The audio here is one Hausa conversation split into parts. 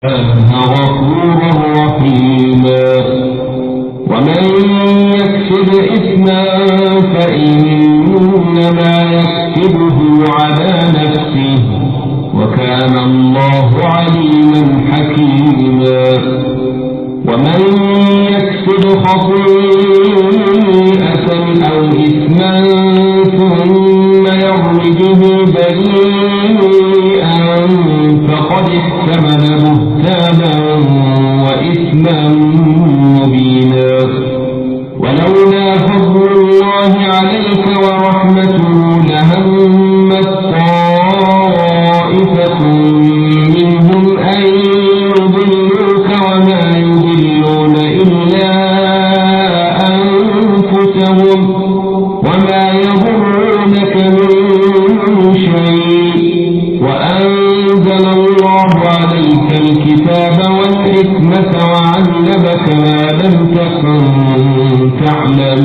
غفورا رحيما. ومن يكسب إثما فإنما يكسبه على نفسه وكان الله عليما حكيما. ومن يكسب خطيئة أو إثما ثم يرم به بريئا فقد احتمل بهتانا وإثما مبينا. ولولا فضل الله عليك ورحمته لهمت طائفة منهم أن يضلوك وما يضلون إلا أنفسهم وما يضرونك من شيء وأنزل الله عليك الكتاب والحكمة وعلمك ما لم تكن تعلم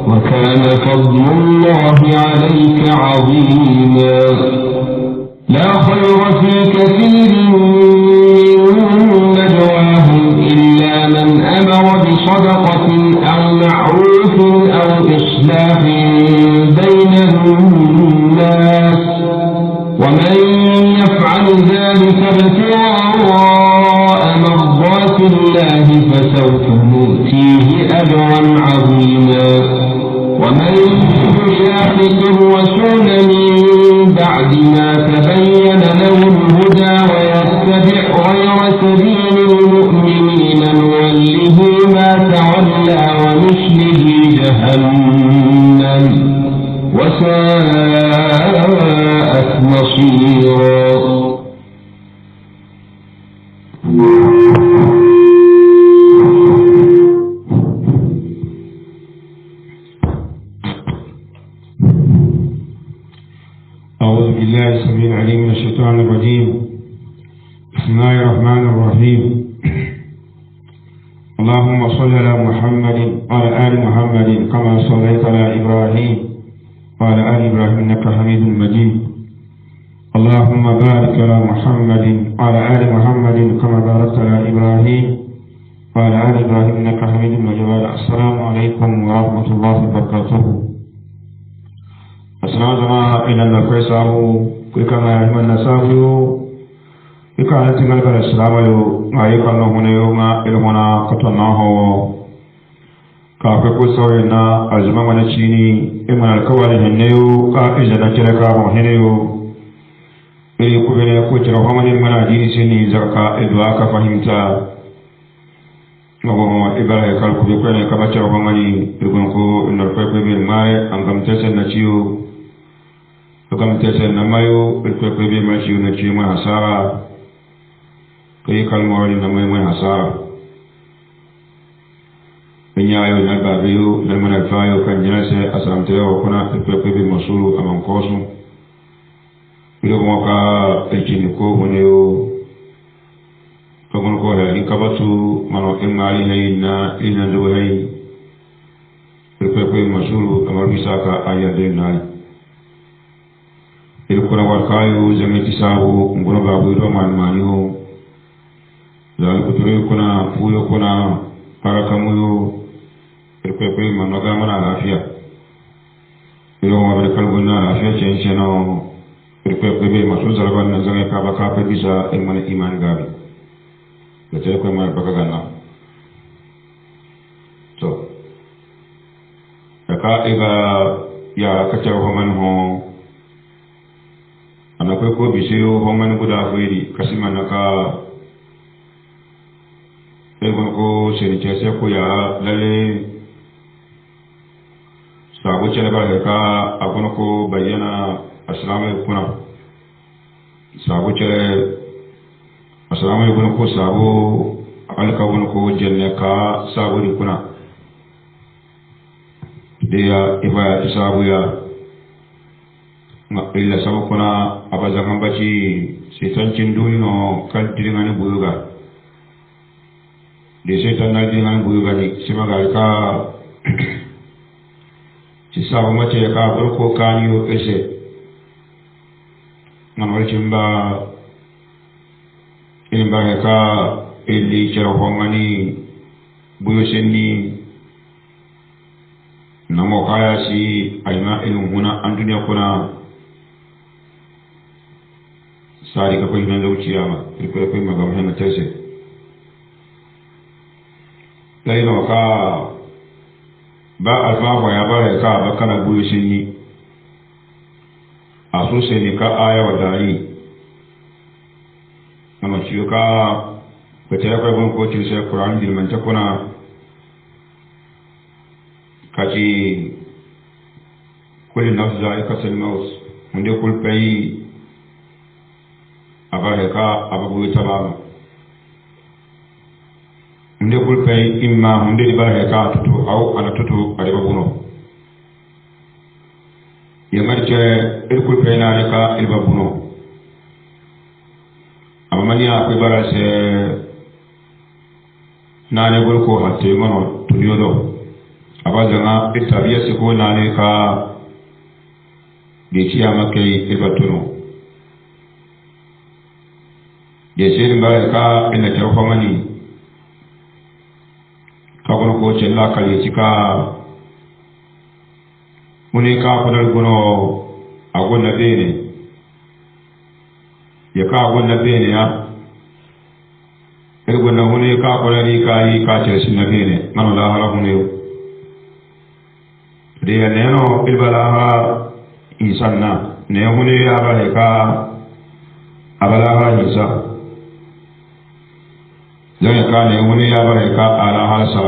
وكان فضل الله عليك عظيما. لا خير في كثير من نجواهم إلا من أمر بصدقة أو معروف أو إصلاح بين الناس ومن يفعل ذلك ابتغاء مرضات الله فسوف نؤتيه أجرا عظيما. ومن يشاقق الرسول من بعد ما تبين له الهدى ويتبع غير سبيل المؤمنين نوله ما تولى ونصله جهنم وساءت مصيرا. أعوذ بالله السميع العليم من الشيطان الرجيم. بسم الله الرحمن الرحيم. اللهم صل على محمد وعلى آل محمد كما صليت على إبراهيم وعلى آل إبراهيم إنك حميد مجيد. اللهم بارك على محمد وعلى آل محمد كما باركت على إبراهيم وعلى آل إبراهيم إنك حميد مجيد. السلام عليكم ورحمة الله وبركاته. السلام عليكم إلى النفسه كما يهمنا نسابه كما نتمنى السلام عليكم أيها النهون يوم إلهنا قطناه كافكو سوينا أزمان ونشيني إما الكوالي هنيو كإجانا كلكا وهنيو إليكو بنيكو ترحمن المنادين سيني زرقا إدواك فهمتا وهو إبراهيم كالكو بيكوين كما ترحمني يقولكو إن الفيق بالماء أنكم تسن نشيو أنكم تسن نمايو الفيق بالماشيو نشيو من حسارة كي كالموالي نمايو من حسارة Penyayo na babiyo na managfayo kan jinase asamteo kuna pepepe masulu amankosu ilo mwaka echiniko huneo kagunko ya inkabatu mano emali na ina ndo hai pepepe masulu amarbisaka ayade nai ilo kuna wakayo zameti sabu ngono babiyo manmaniyo la kuture kuna puyo kuna parakamuyo pepe manoga mana afia yo wa kalbuna afia chencheno pepe masul zalban nazanga ka baka pe bisa imane iman gabi lete ko ma baka ganna so ka ega ya kacha ho man ho anako ko bisiyo ho man buda fuiri kasimana ka ego ko seni chese ko ya lale sabu cene ba ka agono ko bayana assalamu kuna sabu cene assalamu kuna ko sabu alka wono ko jenne ka sabu ni kuna dia iba sabu ya ma illa sabu kuna abaza kambaci setan cinduni no kan dilingani buyuga de setan na dilingani buyuga ni simaga ka ci sabu mace ka barko kaniyo ese man walcin ba in ba ka ili chero hongani buyo senni namo kaya si alima ilmu huna an dunia kuna sari ka koy nan lawciyama ko koy magam hen tese layno ka ba alfa wa ya bare ka ba kana buyo senni aso senni ka aya wadai nama ciyo ka kwete ya kwa ko ci sai Qur'an din man ta kuna kaji kullu nafs za'iqatul maut munde kul pay abare ka ababu tabama munde kul pay imma munde di bare ka tutu aw ana tutu ari babuno yamarce kul pay na ka il babuno amania ko barase nane gol ko hatte ngono tunyodo abazanga itabiya siko nane ka de ciyama kay ibatuno de seen bare ka ina tarfa mani ka gono ko cella kali cika muni ka kunal gono agonna bene ya ka gonna bene ya gonna hune ka kunari kai ka cersin na bene mano la hala hune de ya neno ilbalaha insanna ne hune ya bare ka abalaha isa dan ka ne hune ya bare ka ala halsa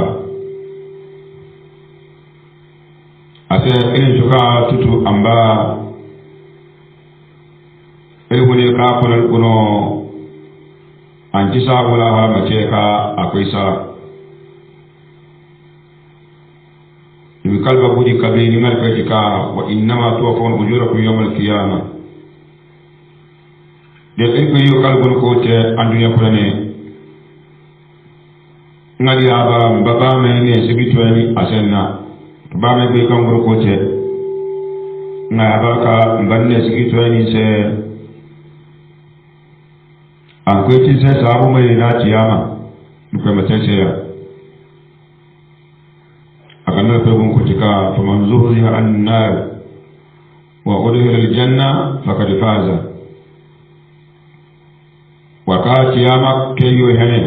ate irin tuka tutu amba hune ka kunal kuno anji sa wala ha mace ka akwai sa in kalba budi kabe ni mal ka wa innama tuwafun ujurakum yawmal qiyamah de en ko yo kalbon ko te andunya ko ne ngadi aba baba me ne sibitu ni asenna ba me be kan ko te ngaba ka banne sibitu ni se akwai ci sai sabu mai na ciyama duka matacce ya a kanar fagun kutuka fa man zuhriha an nar wa udkhila al janna faqad faza wa ka ciyama kayo hene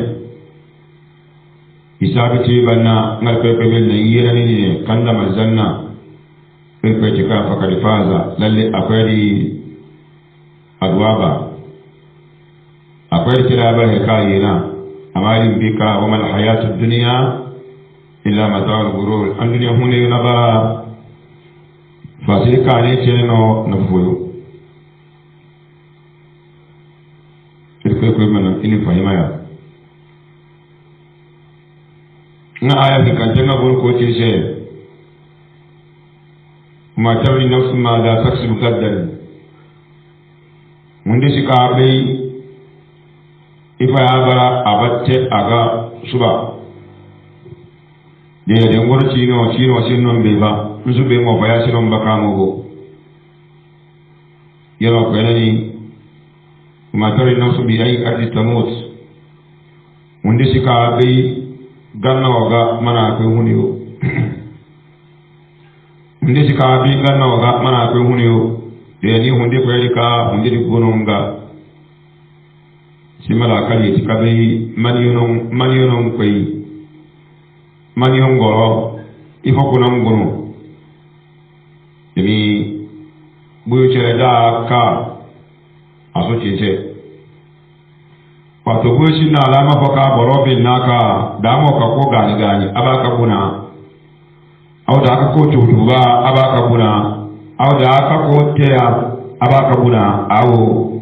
isabi ci banna ngal pe pe ben yira ni kanda mazanna pe pe tika faqad faza lalle akwai adwaba akwai kira ba kayina amarin bika wa mal hayatud dunya illa mata'ul ghurur an dunya hunne na ba fasika ne ce no na fuyo kirko ko mana ini fahima ya na aya kan janga gon ko ce ce ma tawri nafsu ma da taksubu gaddan mun disi ka bai ifa ya bara abatte aga suba de ngoro chino sinno beba nzube mo baya sino mbaka mogo yero ko enani matari nafsu bi ay ardi tamut undi sika be ganna oga mana ko huniyo undi sika be ganna oga mana ko huniyo de ni hundi ko yika hundi di gononga simala kali tikabe maniyonon koy maniyon goro ifo kunan goro demi buyo chere da ka aso cheche pato buyo shi na alama foka borobe naka damo ka ko gani abaka kuna au da aka ko tutuba abaka kuna au da aka ko teya abaka kuna au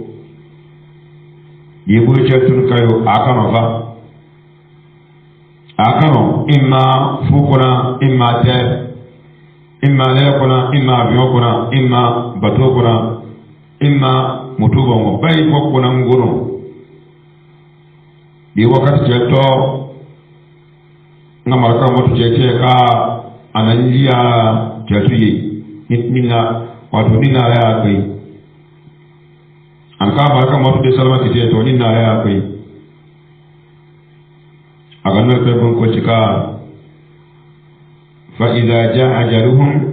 yibu chetun kayo akano fa akano imma fukuna imma te imma lekuna imma biokuna imma batokuna imma mutubongo bai fokuna nguru di wakati cheto ngamarka mutu chete ka ananjia chetu yi nina watu nina ya kai an ka barka mutu de salama tete to nina ya kai أغنى الكبن كوشكا فإذا جاء أجلهم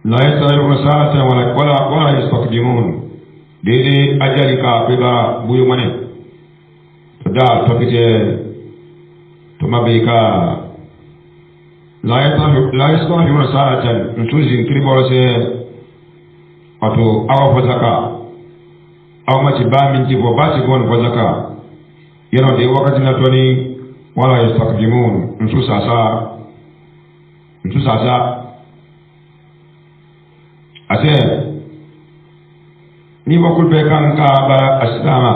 لا يستطيعون ساعة ولا يستقدمون ديدي أجلك ببا بيومني فدا تكتي تمبيكا لا يستطيعون ساعة نتوزين كريبورسي أتو أو فزكا أو ما تبا من تبو باسي كون فزكا ينو دي وقت نتوني ولا يستقدمون نسو ساسا ase ni wakul be kan ka bara asdama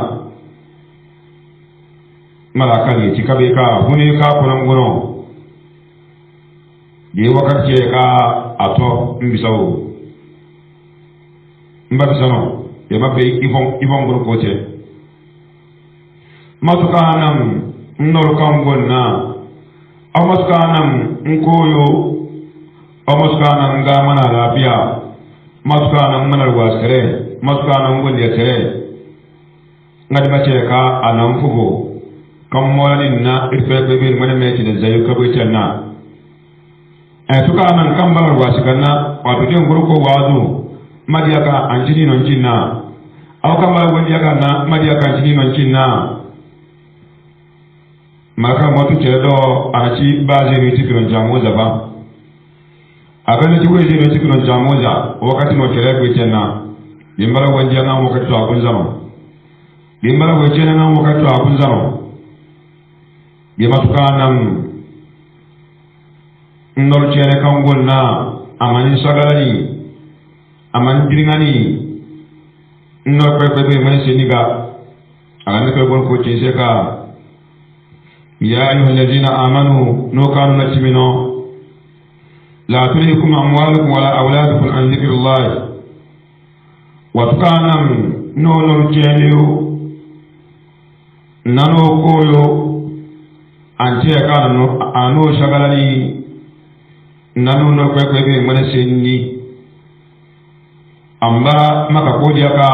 malaka ni tikabe ka hune ka konon gono di wakati ka ato mbisawo mbabisano e mabbe ibon gono kote matukanam nnol kan gonna amaskanam nkoyo amaskanam ga mana lafiya maskanam manar wasere maskanam wonde tere ngadi bace ka anan fugo kam molani na irfebe bin mana meti da zayu ka bai tanna tuka nan kam balar wasikanna wato den gurko wazu madiyaka anjini non cinna aw kam balar wonde yaka na madiyaka anjini non cinna maka motu cedo anachi baje ni tikron jamu zaba abana ti weje no tikno jamoja wakati no kere kwetena bimbara wanje na wakati to akunzano bimbara weje na wakati to akunzano bima tukana ndol chere kangol na amani sagalani amani diringani ndol pepe mani seniga alande ko gon ko chiseka ya ayyuhallazina amanu no kanu natimino لا تلهكم أموالكم ولا أولادكم عن ذكر الله وتكانم نونو جينيو نانو كويو أنتي كانو أنو شغالي نانو نوكوكوكو منسيني أمبا مكا كوديكا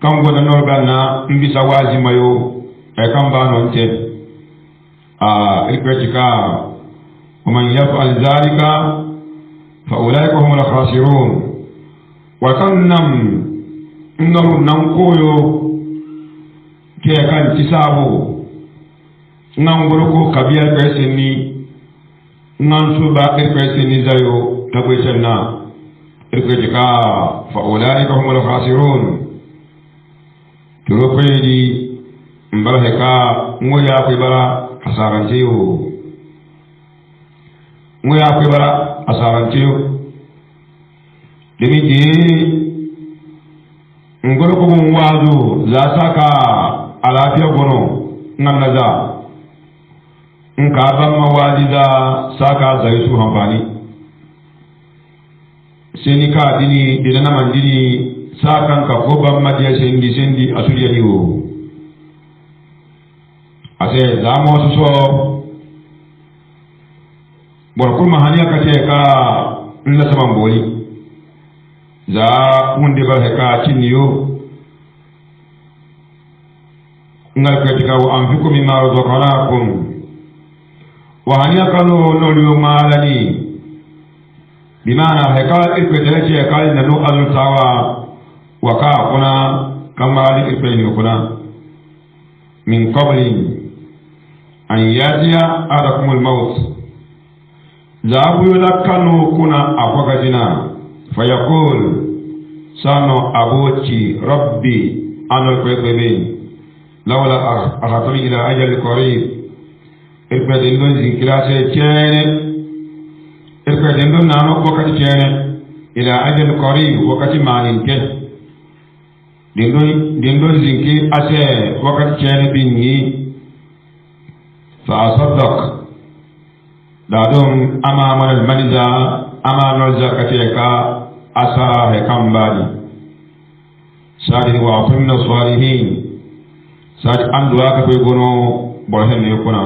كانغو نانورغانا مبسا وازي مايو كامبا نونتي إكواتيكا ومن يفعل ذلك فأولئك هم الخاسرون وكنم نور ننقويو كي كان تسابو ننقلقو كبير كيسني ننصوبا كيسني زيو تبويسنا إركتكا فأولئك هم الخاسرون تلوكيدي مبرهكا مويا كبرا خسارنتيو ngoya ko bara asarantiyo demi di ngoro ko wazu za saka alafiya gono ngannaza nka ban mawalida saka zai su hanbani seni ka dini dilana mandini sakan ka ko ban madiya sendi asuriya diwo ase za mo so borkul mahaniya kateka nla saban boli za hunde baraka cinniyo ngal katika wa anfiqu mimma razaqnakum wa haniya kanu noliyo malani bimana hekal ikweteleke kali nanu alutawa waka kuna kamali ikweni kuna min qabli an yatiya adakumul maut zabu yulakanu kuna akwakazina fayaqul sano abuchi rabbi ano kwebebe lawla akhatami ila ajal qarib irpedendo zinkirase chene irpedendo nano wakati chene ila ajal qarib wakati maninke dindo zinki ase wakati chene bingi fa asaddaq dadum ama manal maniza ama nol zakateka asa he kambali sadi wa kunna salihin sadi andu aka ko gono bolhen ne kuna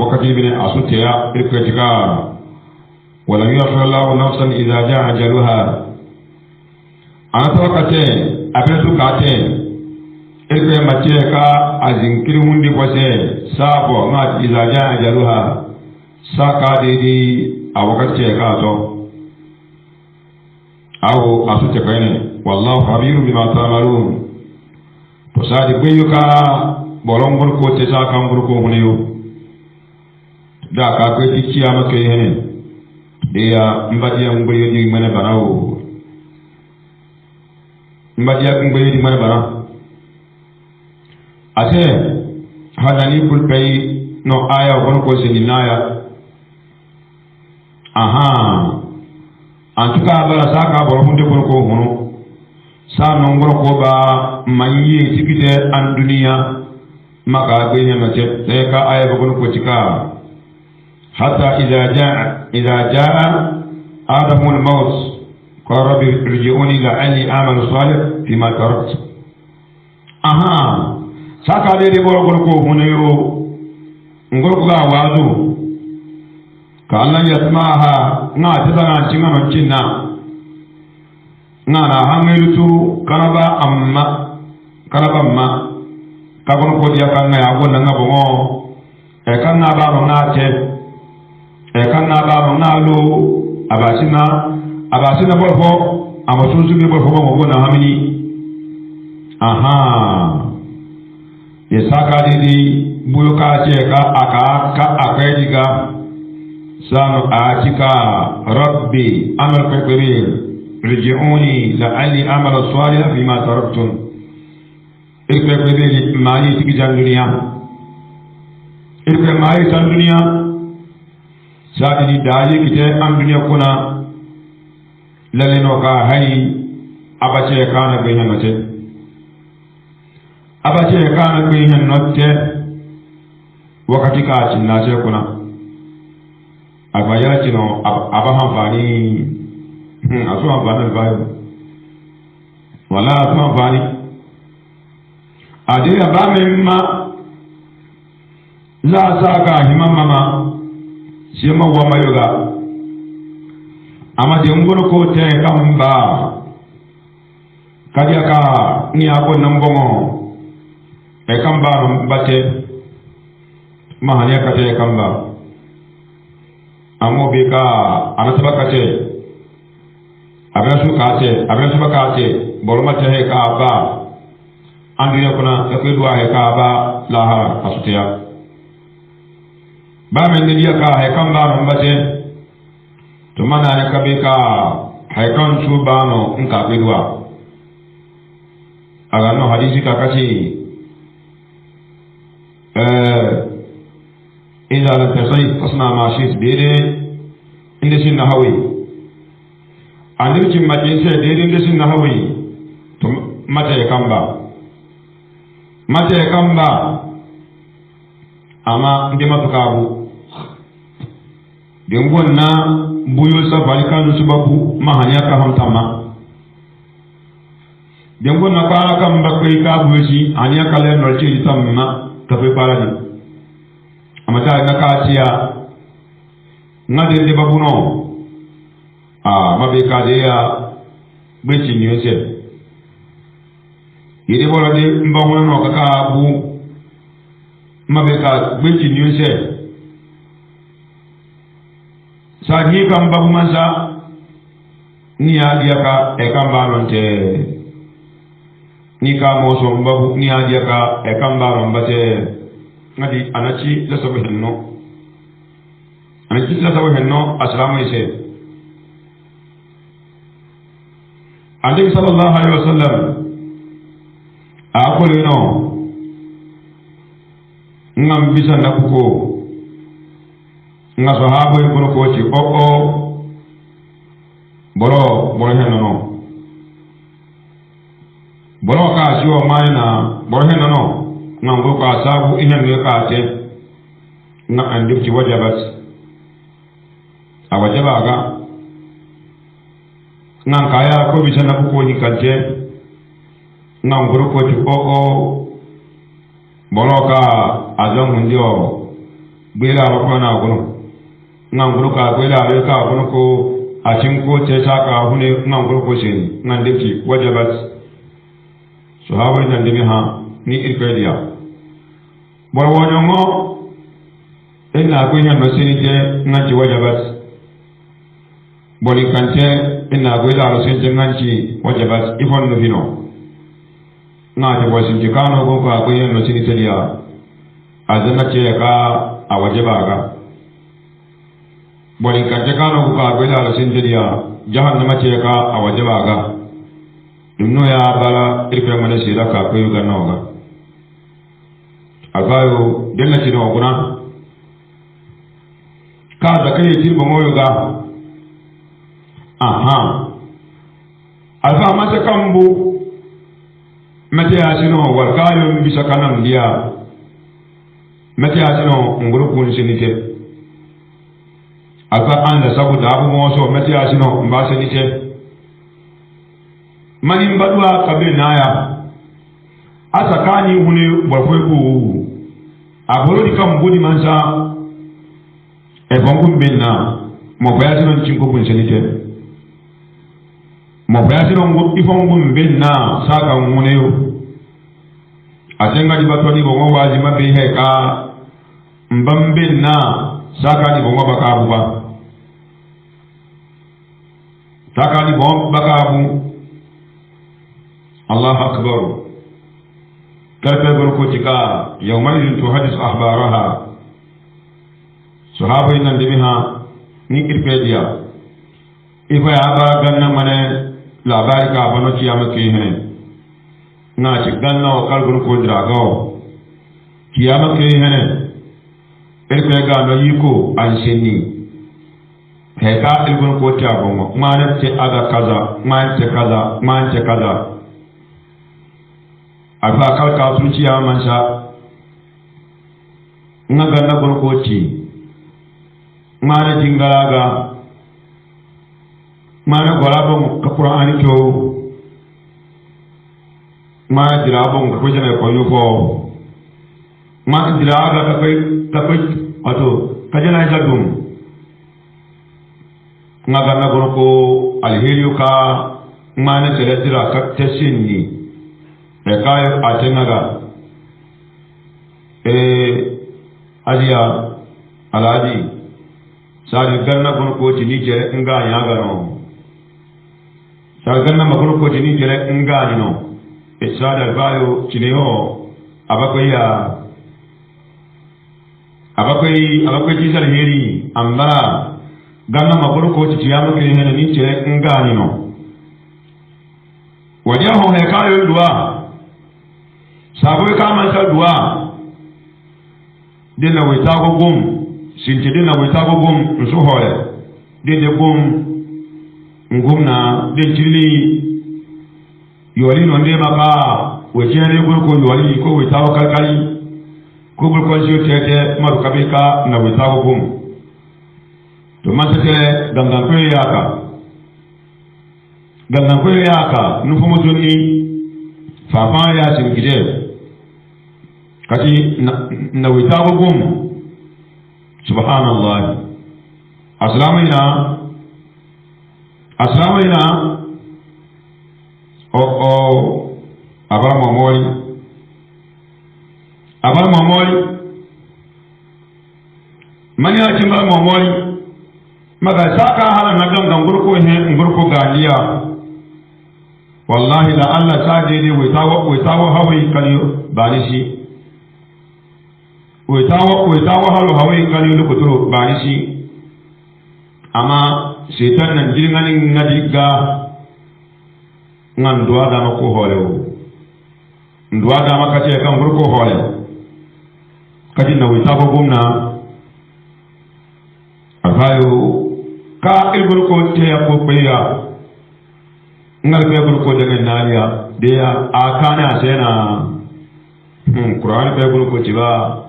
wakati bin asutiya irkatika wala yakhla Allahu nafsan idha jaa ajaluha anatawakate abetu kate irpe mace ka azinkiri hundi kwase sabo na izaja ajaluha saka didi awakace ka to awo asute kayne wallahu khabirun bima ta'malun to sadi gbeyoka bolongol ko te saka ngol ko huneyo da ka ko tikki amake hene dia mbadiya ngbeyo di mane barawo mbadiya ngbeyo di mane barawo ate hadani pulpay no aya wono ko seninaya aha antuka bara saka boro hunde ko hono sa no ngoro ko ba mayi tikite an duniya maka ganya no te ka aya wono ko tika hatta idza jaa adamu al-maut qala rabbi irji'uni la'alli a'malu salih fima taraktu aha saka de boro ko hono yo ngoro ko ga wadu ka Allah yasmaha na tana cinga no cinna na hamilutu kanaba amma ka kono ko dia kan ya gonna ngabo mo e kan na ba no na che e kan na ba no na lo abasina bolfo amosusu bi bolfo mo gonna hamini aha yesaka didi buluka che ka akaidiga sanu atika rabbi amal kabir irji'uni la'alli a'malu salihan bima taraktum irka kabir mali tiki jan dunia irka mali tan dunia sadi dayi kite am dunia kuna laleno ka hay abace kana be hanote abace kana be hanote wakati ka cinna ce kuna agbaya chino abahan fani aso anfani bayo wala aso anfani ade abame ma la saka himama sima wa mayoga amade ngono ko te kamba kadia ka ni ako nambongo e kamba mbate mahania kate kamba amo beka anasaba kate abensu kate boloma te ka ba andunya kuna ekwedwa he ka ba lahara asutia ba men dia ka he kamba mbate to mana ne ka beka he kan su ba no nka kwedwa aga no hadisi ka kachi إذا لم تصيب تصنع ما شئت بيدي إن سن هوي عندك جمع جنسة دير إن سن هوي متى يكمبا أما عندما تكابو ديمبونا بيو سفالي كانوا سببو ما هنيا كهم تما ديمبونا كارا كمبا كي كابوشي هنيا كالين نرجي تما كفي بارادي amata na kacia ngade de babuno mabe kade ya bechi nyose yede bola de mbongo no kaka bu mabe ka bechi nyose sa ni kam babu mansa ni adia ka e kam balonte ni ka moso babu ni adia ka e kam balon bate ngadi anachi la sabu henno assalamu ise andi sallallahu alaihi wasallam akole no ngam bisa nakuko nga sahabo ko ko ci boro henno no boro ka ci o mayna boro henno no nango ka sabu inan ne ka te na andi ci wajabat awajaba ga nan kaya ko bisa na ko ni kante nan guru ko ci boloka azam ndio bila ko na guru nan guru ka bila ka guru ko a cin ko ce saka hune nan guru ko shi nan dake wajabat sahabai nan dimi ha ni irpedia bor wonongo ina ko nya no sinite nganti wajabat bori kante ina go ila ro sinite nganti wajabat ifon no fino na de bo sinite kano go ko nya no sinite dia azana ce ka a wajaba ga bori kante kano go ko ila ro sinite dia jahannama ce ka a wajaba ga imno ya bala irpe mane sila ka ko yuga noga agayo della ci no guna ka da kai jirba moyo ga aha alfa mata kambu mate ya sino wal kayo bisa kanam dia mate ya sino nguru kun sinite alfa anda sabu da abu mo so mate ya sino mba sinite mani mbadwa kabir naya asakani hune borfo ko aboro di kam bodi mansa e bangum benna mo bayati non cinko bun senite mo bayati non go ifongum benna saka ngune yo atenga di batoni bo waji mabe he ka mbambenna saka di bo baka abuba saka di bo baka abu Allah akbar karfe barkotika yawmaidin tuhadis ahbaraha sahabai nan dimiha ni kirpediya ifa ya ba ganna mane labari ka bano kiyama ke hene na ci ganna o kalgun ko drago kiyama ke hene irpe ga no yiko an shenni he ka ilgun ko ta bongo mane ce aga kaza man ce kaza alfa kalka tuciya mansa nga ganna gorkoti mana jingalaga mana golabo ka qur'ani to mana dilabo ko jene ko yuko mana dilaga ka kai ato kajana jadum nga ganna gorko alheriyo ka mana seletira ka tesini ekayo atengaga ajiya alaji sari ganna kono ko tini jere nga yaga no sari ganna makono ko tini jere nga ni no e sari bayo tineo abakoy tisal heri ambara ganna makono ko tiyama ke hene ni jere nga ni no wajaho hekayo duwa saboy ka man sa duwa dina wita go gum sinti dina wita go gum so hore dina gum ngumna de chili yori no de maka we jere go ko yori ko wita go kalkali ko bul ko jo tete maru kabika na wita go gum to man tete gandan ko yaka nu fumo jonni fa fa ya sin gide kati na witago gum subhanallah aslamina o abara mamori mani ya chimba mamori maga saka hala na gangan ngurko galiya wallahi la Allah saje ne witawo hawi kaniyo bani shi witawo halu hawi kaniyo lukuto bani shi ama setan nan jirganin ngadiga ngan duwa da mako holewo nduwa da makace kan gurko hole kadi na witawo gumna afayo ka ilgurko te ya ko peya ngal be gurko de naliya de ya akana sena Qur'an be gurko tiba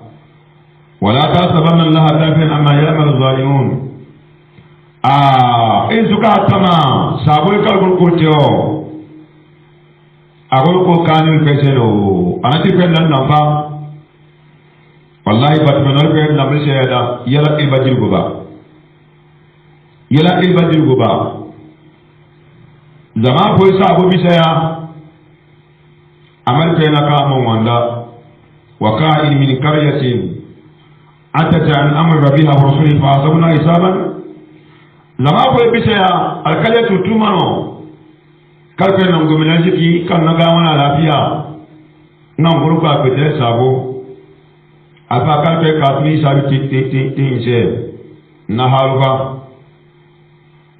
wala tasabanna Allah kafin amma ya'mal zalimun in suka tama saboy kal gurko teo agol ko kanil peselo anati pendan namba wallahi batmanol be nabe sheda yala ibajil guba zama ko sabo bisaya amal kayna ka mo wanda wa ka'in min qaryatin atata an amra biha wa rasulihi fa asabna hisaban lama ko bisaya alkalatu tumano kalpe nan gomina jiki kan na ga wana lafiya nan burka ko te sabo apa kalpe ka tuni sabi ti je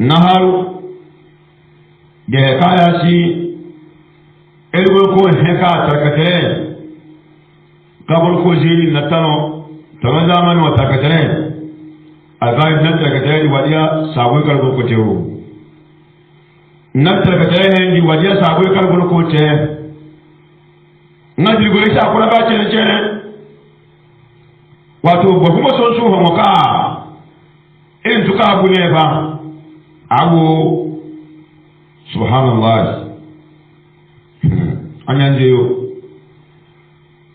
naharu de kaya si elgo ko heka takate kabul ko jini natano tamazaman wa takate albaib natakate wadiya sabo kalgo ko tewo natakate ni wadiya sabo kalgo ko te ngadi go isa ko ba cene wato ba kuma son su homoka in tuka abu ne ba abu subhanallah anyan je yo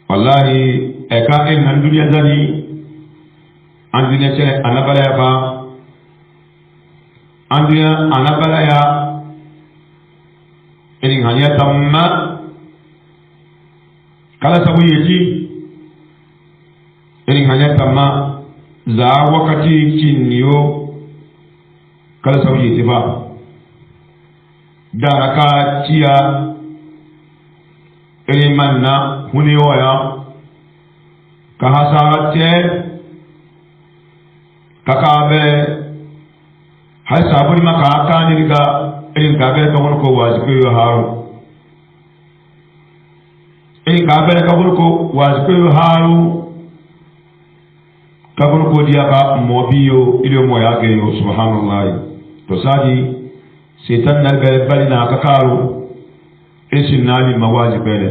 wallahi e ka en nan duniya zani andine ce anabala ya ba andina anabala ya in hanya tamma kala sabu yeji in hanya tamma za wakati kinyo kala sabu yeji ba daraka ciya iliman na huniyoya ka hasarate kakabe hay sabuni maka akani ga ilin kabe ka ko wajibi yo haru ilin kabe ka ko wajibi yo haru ka ko dia ka mobiyo ile moya ge yo subhanallah to sadi setan na gare bali na kakaru esin nali mawaji pele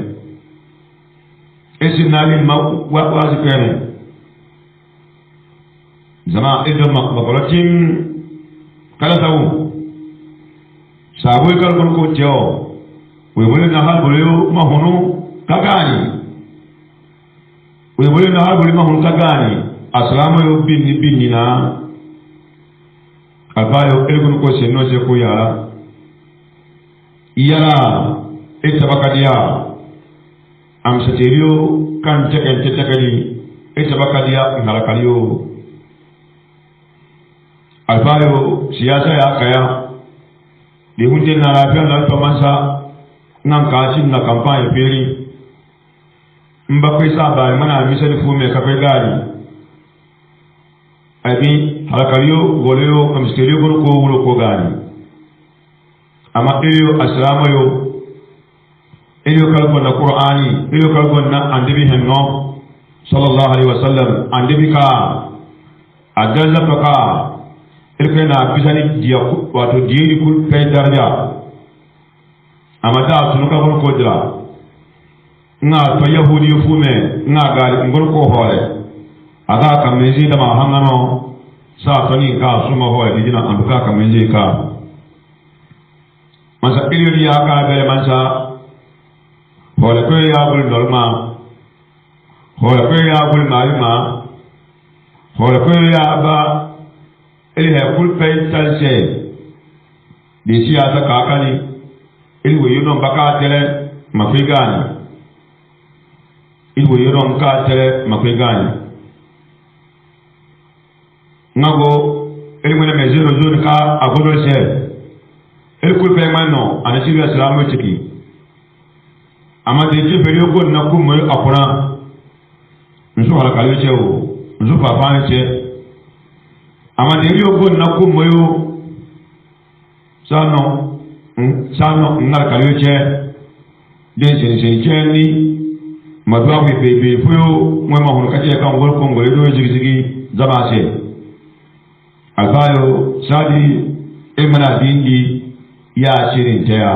esin nali mawaji pele zama idon makbaratin kala tawu sabu kal ko tio we wole na hal bole mahunu kagani we wole na hal bole mahunu kagani assalamu yo binni na albayo elgun ko senno je ko yara iyara etabakadia amsaterio kan tetakali etabakadia ngalakaliyo albayo siasa ya kaya dihunde na rafia na tomansa nan kacin na kampanye peri mbakwai saba mana misali fume kafe gari abi halakaliyo goleyo amsaterio ko wulo ko gari ama iyo assalamu yo iyo kalko na qur'ani iyo kalko na andibi henno sallallahu alaihi wasallam andibi ka adaza ka ilko na bisani dia wato diiri ku kay daraja amata tunuka ko dira nga to yahudi fume nga gali ngol ko hore aga ka mezi da ma hangano sa toni ka suma hore dina anduka ka mezi ka masa iliyori ya ka bele mansa hole ko ya bul norma hole ko ya bul marima hole ko ya ba ili he kul pay talse di siyasa kakani ili wo yono baka tele mafigani ili wo yono ka tele mafigani ngago ili mwene mezero zoni ka agodo se elkul pe manno ana sibi assalamu tiki amade je beri ogo na ku moy akura nso wala kale chewo nso papa nche amade ri ogo na ku moyo sano ngal kale che de se ni madwa mi bebe fuyo mo ma hono kaje kan gol kongo do jigigi zabase albayo sadi emana dingi ya shirin taya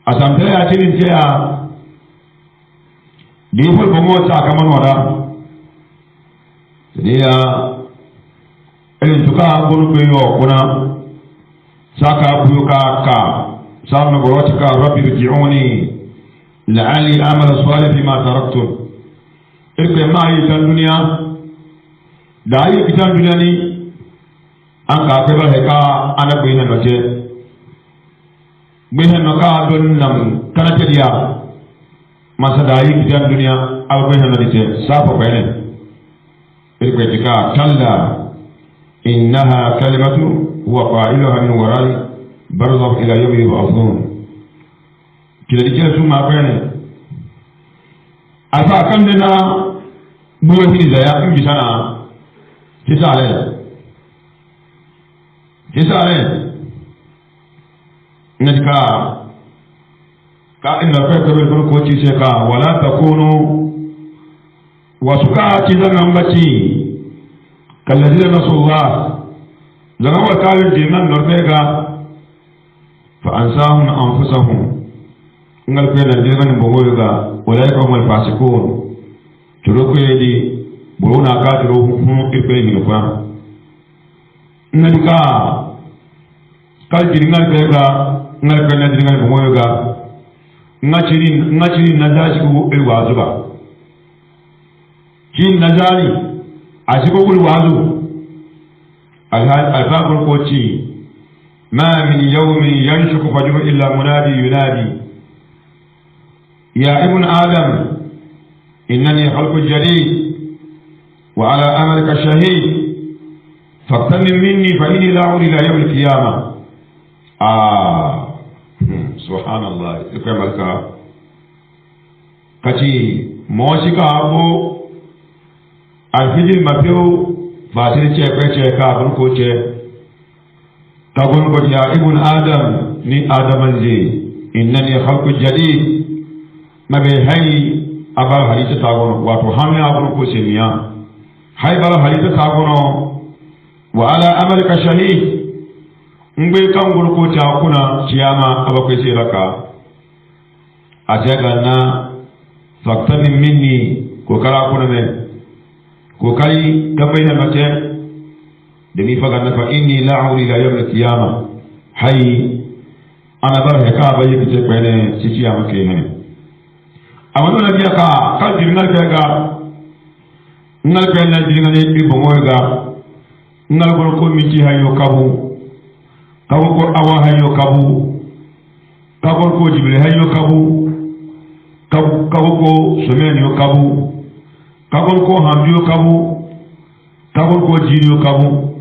asamta ya shirin taya difol ko mota kaman wada dia elin tuka bolu ko yo kuna saka buyo ka samna borotika rabbi rji'uni la'ali a'mal salih bima taraktu irke ma yi tan dunya da yi tan dunya ni an ka kai bar heka ana ko ina noje behen no ka don nam kana tedia masadayi kitan dunia aw behen no dite safa ko ene irbetika kalla innaha kalimatu huwa qailuha min wara'i barzakh ila yawmi yub'athun kila dikira suma ko ene alfa kan dena buwa hini zaya in bisana kisale nadika ka inna fa kabir ko ci se ka wala takunu wasuka ci zan ambati kalladina nasullah zama wa kawin dinan norvega fa ansahum anfusahum ngal ko na dinan bo woga wala ko mal fasikun turo ko yedi buruna ka turo hu irbe ni fa nadika kal dinan bega ngal ko na dinan bo woga ngachiri nazaji ko elwazuba kin nazari asiko kul wazu alfaqul qoti ma min yawmin yanshuku fajru illa munadi yunadi ya ibn adam innani khalqun jadid wa ala amalika shahid faqtanim minni fa inni la uri ila yawm al-qiyamah subhanallah ikamalka kati moshika abo alfijil mafio basir che ka gun ko che tagun ko ya ibn adam ni adamanji innani khalqu jadid mabe hay aba hadith tagun wato hamne abun ko seniya hay bala hadith tagun wa ala amalika shahid ngbe kan gun ko ta kuna kiyama aba ko sai raka ajaga na faktani minni ko kala kuna me ko kai gabaina mate da ni faga na fa inni la'u ila yawm al-qiyamah hay ana bar heka bayi kite kwene cici ya make ne amma na biya ka kal dirnal ga ngal pe na dirnal ne bi bo moy ga ngal gol ko mi ci hayo kabu ko awa hayo kabu ko jibril hayo kabu ko somen yo kabu ko hamdiyo kabu ko jiniyo kabu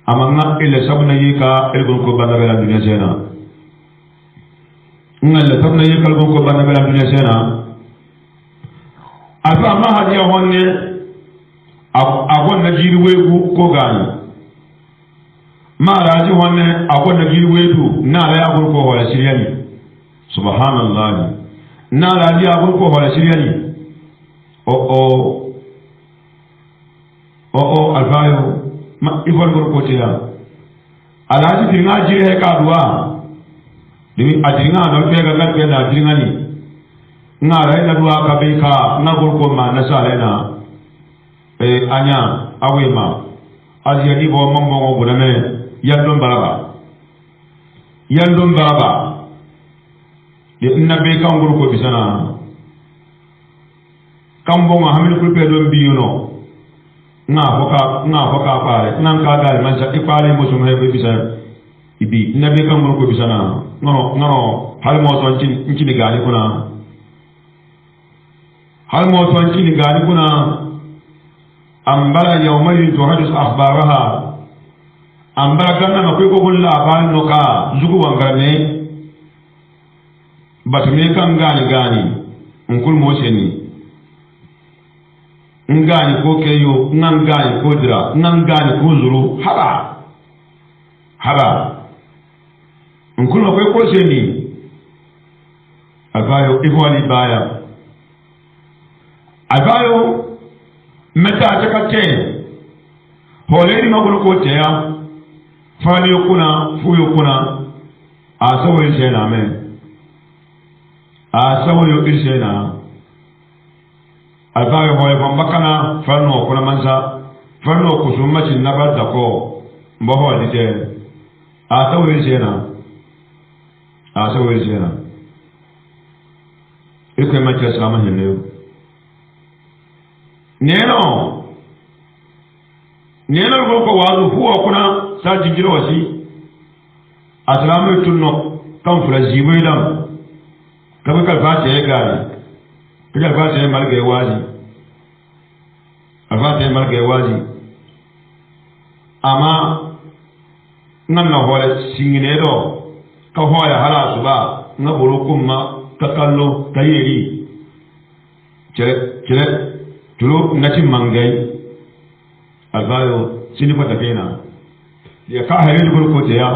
amanga ile sabna yika elgon ko bana bela dunya sena ngalla sabna yika elgon ko bana bela dunya sena asa ma hadiya honne agon na jiri wegu ko gani ma raji honne agon na jiri wegu na la agon ko wala siriyani subhanallah na raji agon ko wala siriyani o alfayo ma ifol gor kotiya alaji dinga jire ka duwa dimi adinga no pega ngal pega adinga ni ngara ina duwa ka be ka na gor ko ma na salena anya awema aziya ni bo mambo ngo budame yandon baraba ye inna be ka gor ko bisana kambo ma hamil ko pe do biyuno nga foka pare nan ka dal man sa ipale mo sum hebe bisa ibi nabi kam ko bisa na no hal mo son ci ni gali kuna hal mo son ci ni gali kuna ambara yawma tuhadis akhbaraha ambara ganna ma ko bulla bal no ka zugu wangarne batme kan gani ngul mo seni ngani ko keyo ngani ko dira ngani ko zuru haba nkulo ko seni abayo ifwali baya abayo meta takate holeri magulu ko teya fali kuna fuyo kuna asawo yena men asawo yo irshena alfawe hoye bambakana fanno kuna mansa fanno kusumati nabata ko mboho dite asawe jena ikwe macha salama heneo neno ko wazu huwa kuna sa jingiro wasi aslamu tunno kan fura jibai dam kabi kalfata ya gari kabi kalfata ya malga ya waji alfata ya malga ya waji amma nan na hore singine do ka hoya hala su ba na buru kuma ka kallo ka yeri cire turo na cin mangai alfayo sini fata kaina ya ka hari da ko ta ya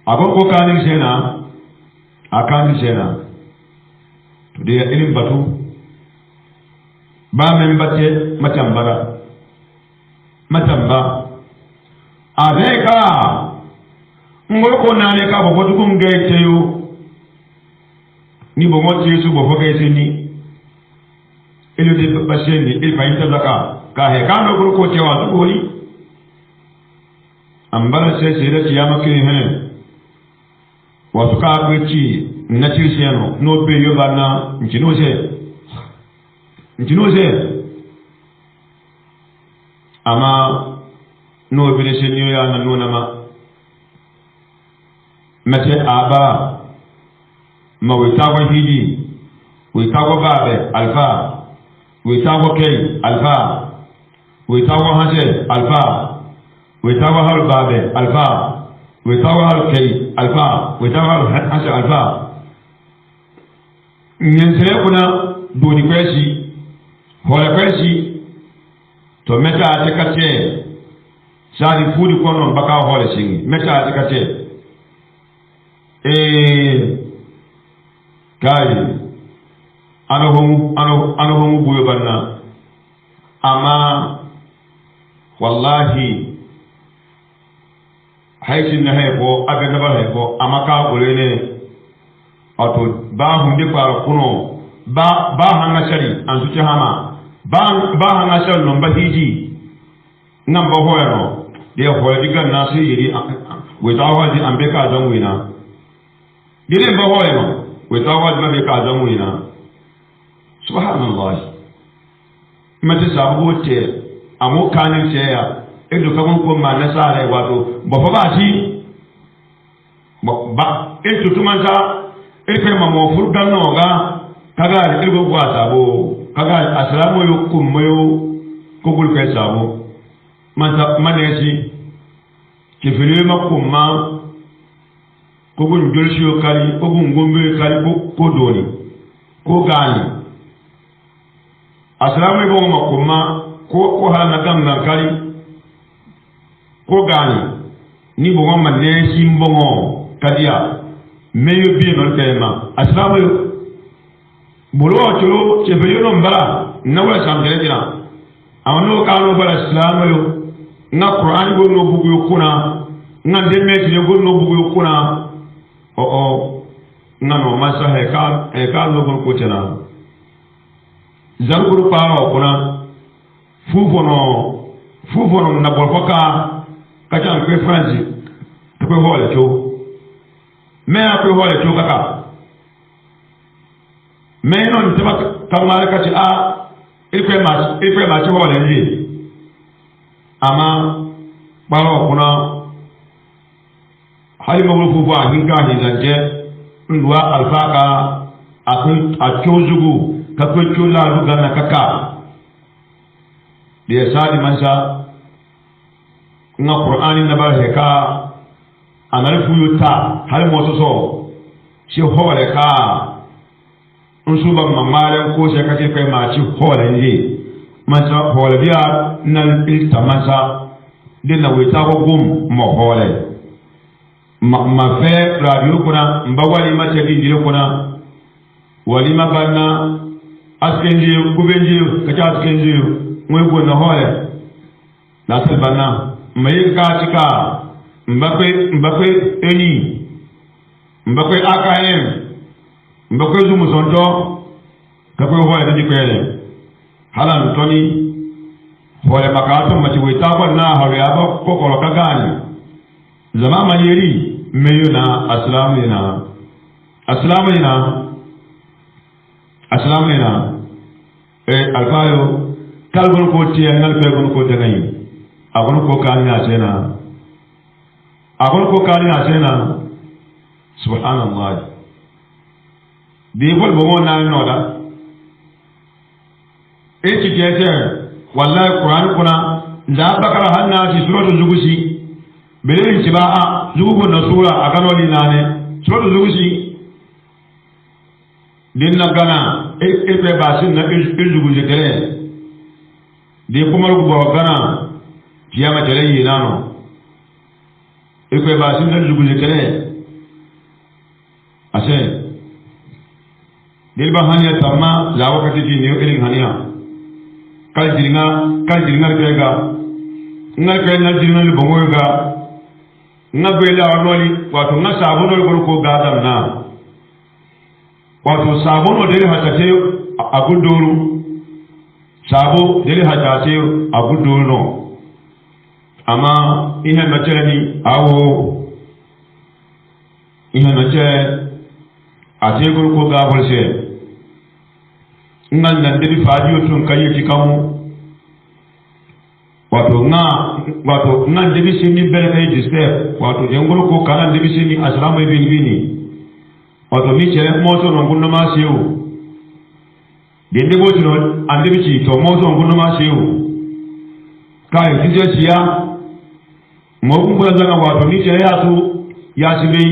agon ko kanin sena akan sena to da irin batu ba men bace matamba abeka ngol ko nane ka bo dugum gaite yo ni bo motti su bo gaite ni ilo de baseni il fayinta zaka ka he kano gol ko tewa to boli ambara se da ciyama ke hene wasu ka ci na tirsiano no be yo bana ntinose ama no be se niyo ya na nuna ma mate aba ma witago hidi witago babe alfa witago kay alfa witago hase alfa witago hal babe alfa witago hal kay alfa witago hal hase alfa nyensere kuna doni kwesi hola kwesi to meta atekate sadi fudi kono baka hola singi meta atekate kai ano homu buyo banna ama wallahi haisin na haifo abin na ba haifo ama ka gure ne wato ba hunde fara kuno ba hanga shari an su ci hama ba hanga shari non ba hiji nan ba hoyano da ya hoya digan nasu yiri wita wajen an beka zan wina dire ba hoyano wita wajen ba beka zan wina subhanallah mata sabu te amo kanin ceya edo kaman ko ma na sare wato ba fa ba shi ba edo tumanta irfe ma mo furdan no ga kaga irgo kwa sabo kaga assalamu alaikum mayo ko gul kai sabo manta manesi ke fili makumma ko gun dolshiyo kali ko gun gombe kali ko doni ko gani assalamu alaikum makumma ko halana gamna kali ko gani ni bongo manesi mbongo kadia meyo bi non kayma assalamu alaikum bolo cholo chefeli no mbara na wala samdele dina awano kanu bala assalamu alaikum na Qur'an go no bugu kuna na demeti ne go no bugu kuna na no masa he ka no go kutena zanguru pa kuna fufono na bolfoka kacha ko France ko hole to me ko hole to kaka me non teba kamara kachi a ilfe ma ci hole ndi ama baro kuna hali magulu fufu a hinka hizance nduwa alfaka a kyozugu kakwai kyola ruga na kaka da ya sadi mansa nga Qur'ani na bar heka anar fuyuta hal moto so shi hole ka unsuba mamalen ko sai kace kai ma ci hole ndi mansa hole biya nan iltamasa dinna wita ko gum mo hole ma fe radio kuna mbawali ma te dindire kuna wali ma banna askenji kubenji kacha askenji moy ko na hole na salbana mai ka cika mbakwe eni mbakwe AKM mbakwe zumu sonto kakwe hole da jikwele halan toni hole makato mati wita ko na hawe aba kokoro kagani zama maneri meyo na assalamu ina alfayo kalbon ko tiya ngal be gon ko tanai agon ko kani asena subhanallah de bol bo na no da e ci tete wallahi qur'an kuna da bakara hanna ci suratu zugusi bele ci ba a zugu na sura agano li nane suratu zugusi din na gana e be basin na zugu je tere de kuma rubu bo gana kiyama tere yi nano e be basin na zugu je tere ase dilba hanya tamma la wakati di ne irin hanya kal jirnga ga ngal kay na jirnga le bongo ga ngabe la wanoli wato nga sabono le ko ga dam na wato sabono dele hatate aguduru sabo dele hatate aguduru no ama ihe na chereni awo ihe na che ate ko ga bolse ngan nan debi fajiyo tun kayi ci kamu wato ngan debi sini bele kay disper wato jengol ko kala debi sini asrama ibn bini wato ni chere moto no gunno ma sewu dende go tino ande bi ci to moto no gunno ma sewu kay tije ciya mo ko ko zanga wato ni chere ya su ya sibe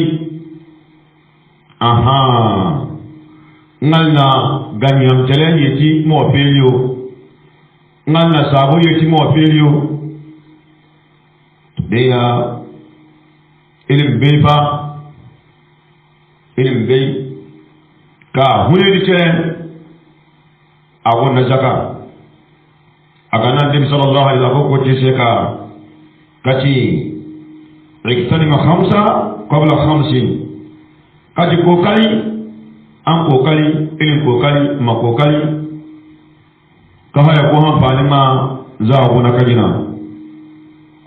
aha ngal na ganyam jelen yeti mo pelio ngal na sabo yeti mo pelio deya ilim beba ilim bey ka hune di chen awon na zaka agana nabi sallallahu alaihi wasallam ko tise ka kati riktani ma khamsa qabla khamsin kati ko kali an kokari irin kokari ma kokari ka haya ko amfani ma za a gona ka gina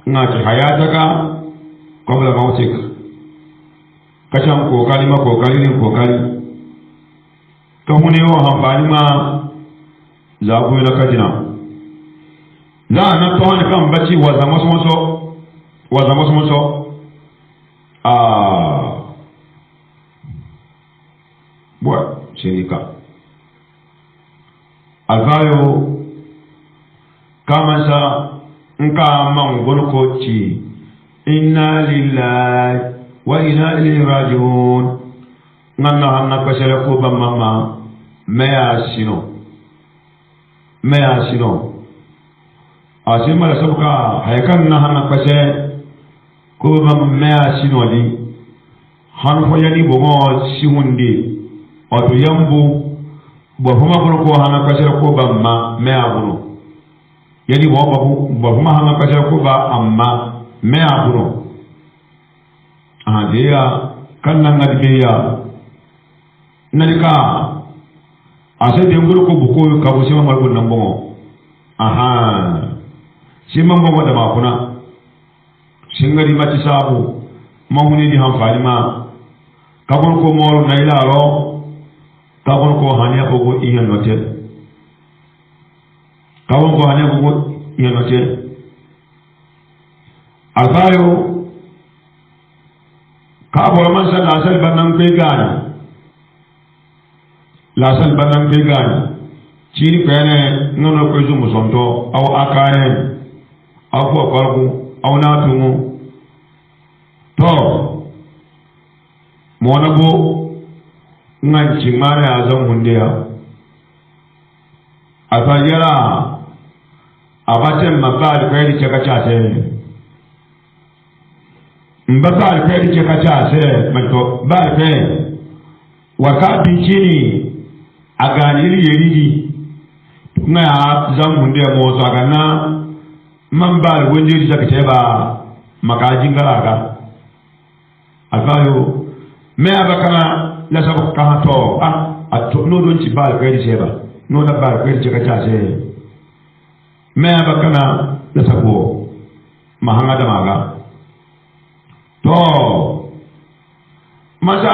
ina ci hayataka qabla mautik ka can kokari ma kokari ne kokari ka hune wa amfani ma za a gona ka gina za a nan tawon kan bacci wa zama su boy shenika alfayo kamansa nka man golko ci inna lillahi wa inna ilaihi raji'un nganna hanna kwasere ko bamma meya sino asima la sabka haykan na hanna kwasere ko bamma meya sino li han fo yani bomo siwundi wato yambu ba kuma ko hana kasar ko ba ma me abuno yani ba kuma hana kasar ko ba amma me abuno dia kan nan ngadiya nalika ase de nguru ko buko ka bo sima mal ko nambo aha sima mo da ma kuna singari mati sabu mahuni di hanfani ma kabon ko moro nailaro kabon ko hanya ko iya note kabon ko hanya ko iya note alfayo kabo man sa lasal banan pe gani lasal banan pe gani chiri pene nono ko zumu sonto aw akane aw ko korbu aw natumu to monabo nganci mara ya zan hundiya a fajira a bacin mabba alfairi ce ka case mbabba alfairi ce ka case mato ba alfairi waka bincini a ganiri yaridi na ya zan hundiya motsa a gana man ba alwajiri ce ka ce ba makajin garaka alfayo mai abakana la sabu ka to ato no don ci bal kai seba no na bal kai ci ka ta se me abakana la sabu mahanga da maga to masa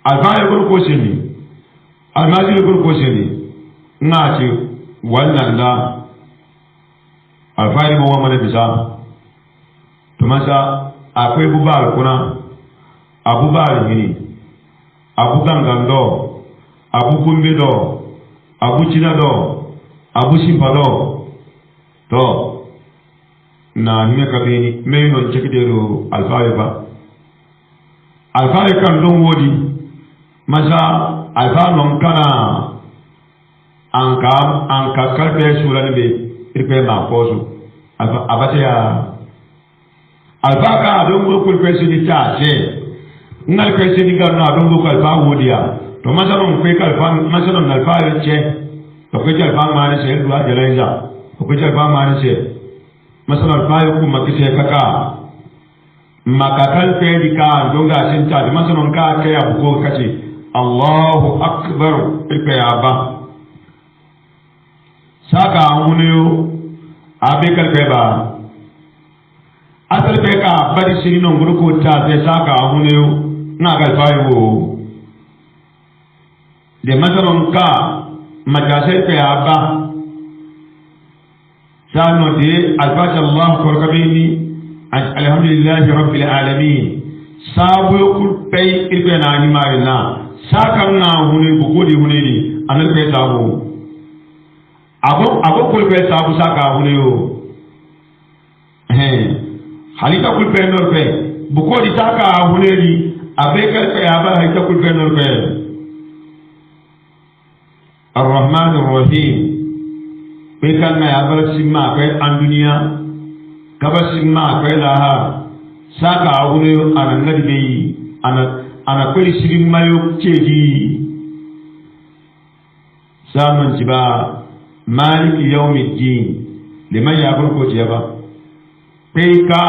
alfaye ko seni almaji ko seni ngati wannan da alfaye mo wa mana bisa to masa akwai bubal kuna abu bari mini abu gangando abu kumbido abu chinado abu simpado to na hime kabini meno chekidero alfaiba alfai kan don wodi masa alfa non kana anka kalbe surani be irpe ma koso alfa abatia alfa ka don go kulpe sini chache ngal pe sini garna don go alfa wodia to masa non pe kalfa masa non alfa che to pe alfa mane se dua jalenza to pe alfa mane se masa non alfa ku makise kaka makakal pe dika donga sinta masa non ka ke abu ko kachi Allahu akbar irpe aba saka huniyo abekal beba asal beka bari sirino nguruko ta te saka huniyo nagal fayo de masaron ka majase pe aba sano de albasha Allah korkabini alhamdulillahi rabbil alamin sabu kul pay irbe na ni marina saka na huniyo bugodi hunini anal pe sabu abo kulpe sabu saka huneo halita kulpe norpe buko di saka huneli abeka pe aba halita kulpe norpe arrahman arrahim bekan na aba simma pe andunia kaba simma pe laha saka huneo anangadi ana kweli sirimmayo cheji saman jiba مالك يوم الدين لمن يقول كتيبا بيكا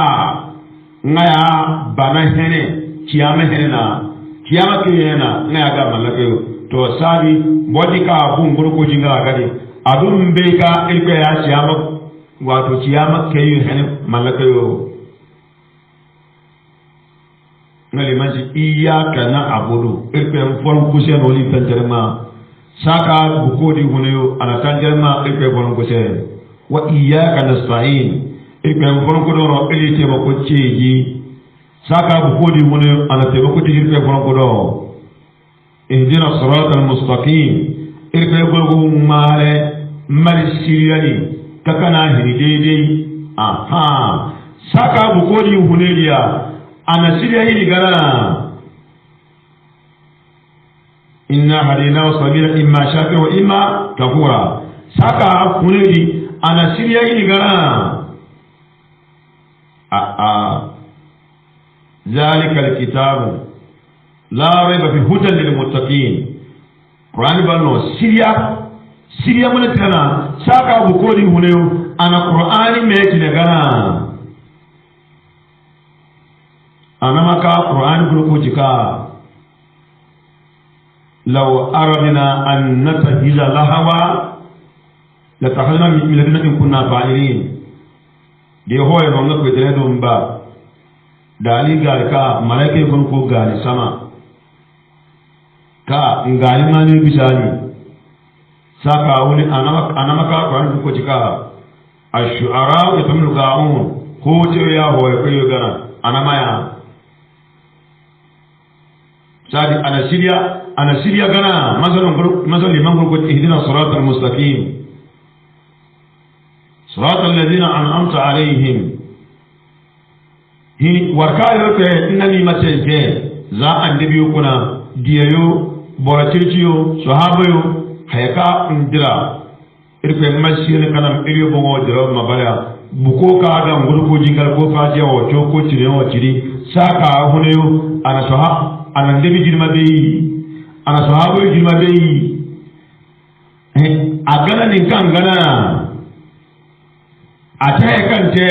نيا بنا هني كيامة هنا كيامة كيانا نيا كمان لكيو تو ساري بوديكا بونغرو كوجينغا كذي أدون بيكا إلكيا كيامة واتو كيامة كيو هني ملكيو ngali manji iyyaka na'budu irpe mfon kusen oli tanjarma saka bukodi huneyo anatanjarma irpe bon kusen wa iyyaka nasta'in irpe mfon ko doro elite ma ko ceji saka bukodi huneyo anate ko irpe bon ko do ihdina siratal mustaqim irpe go male mal siriyani kakana hidede aha saka bukodi huneya ana siriya hili gana inna hadina sabila imma shakira wa imma kafura saka kunedi ana siriya hili gana zalika alkitabu la raiba fi hudan lil muttaqin qur'an balno siriya mun tana saka bukodi huneyo ana qur'ani me tinagana anamaka Qur'an guluko jika law aradna an natahiza lahawa la tahallna min ladina in kunna fa'ilin de hoye non ko tere dum ba dali gal ka malaike gon ko gali sama ka ngali mani bisani saka woni anamaka Qur'an guluko jika ash-shu'ara yatamlu ga'un ko te ya hoye ko yogana anamaya sadi ana siriya gana masalan liman ko ihdina siratal mustaqim siratal ladina an'amta alaihim hi warkayo te inani masenje za annabiyo kuna diyayo boratirciyo sahabayo hayaka indira irfe masir kanam iriyo bongo dira mabaya buko ka ga nguru ko jingal ko faje o choko tire o tiri saka huneyo ana ana ndebi jirma beyi ana sahabo jirma beyi agana ninkan gana ataye kante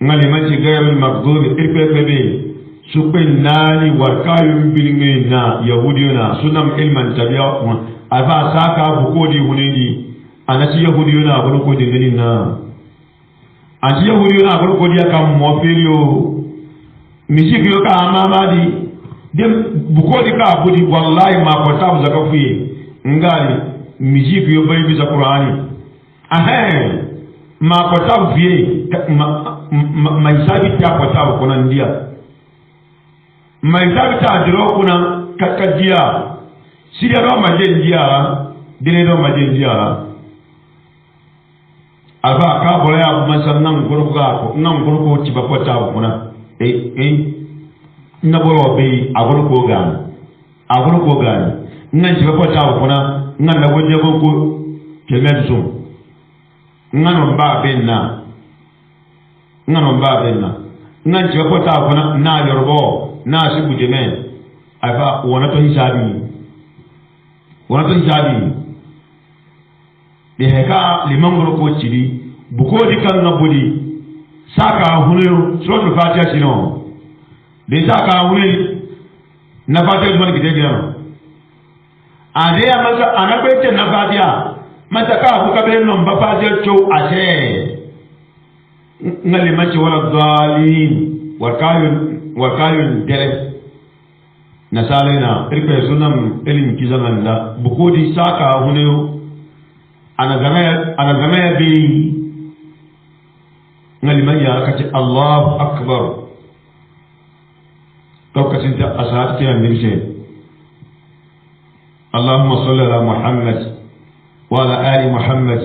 ngali manci gayrul maghdub irpepe supe nani warkayu bilinge na yahudiyona sunam ilman tabi'a alfa saka bukodi hunedi anati yahudiyona abulukodi nina anti yahudiyona abulukodi akam mofilio misiki yo ka mamadi dem bukodi ka budi wallahi ma ko tabu zakafuye ngali misiki yo bayi bisa qur'ani ma ko tabu fiye ma isabi ta ko tabu konan dia mai sabta diro kuna kakkajiya siya ro majen jiya dire ro majen jiya aba ka bole ya masan nan gurga ko nan gurgo ci ba kwata kuna na bolo be agurgo ga nan ci ba kwata kuna nan da gonje ko kemezu ngano ba benna nan ci ba kwata kuna na yorbo na shi bujeme aba wona to hisabi de heka liman ko cidi buko di kan na budi saka hunu so to fatiha sino de saka hunu na fatiha man gide gida ade ya masa anabe na fatiha mata ka ku ka ben non ba fatiha cho ase ngali machi wala dalin wa kayun dere na salina irka sunam ilin kizanan da bukodi saka hunu ana zama bi ngali manya kace Allahu akbar lokacin da ashat ke annabi ce Allahumma salli ala Muhammad wa ala ali Muhammad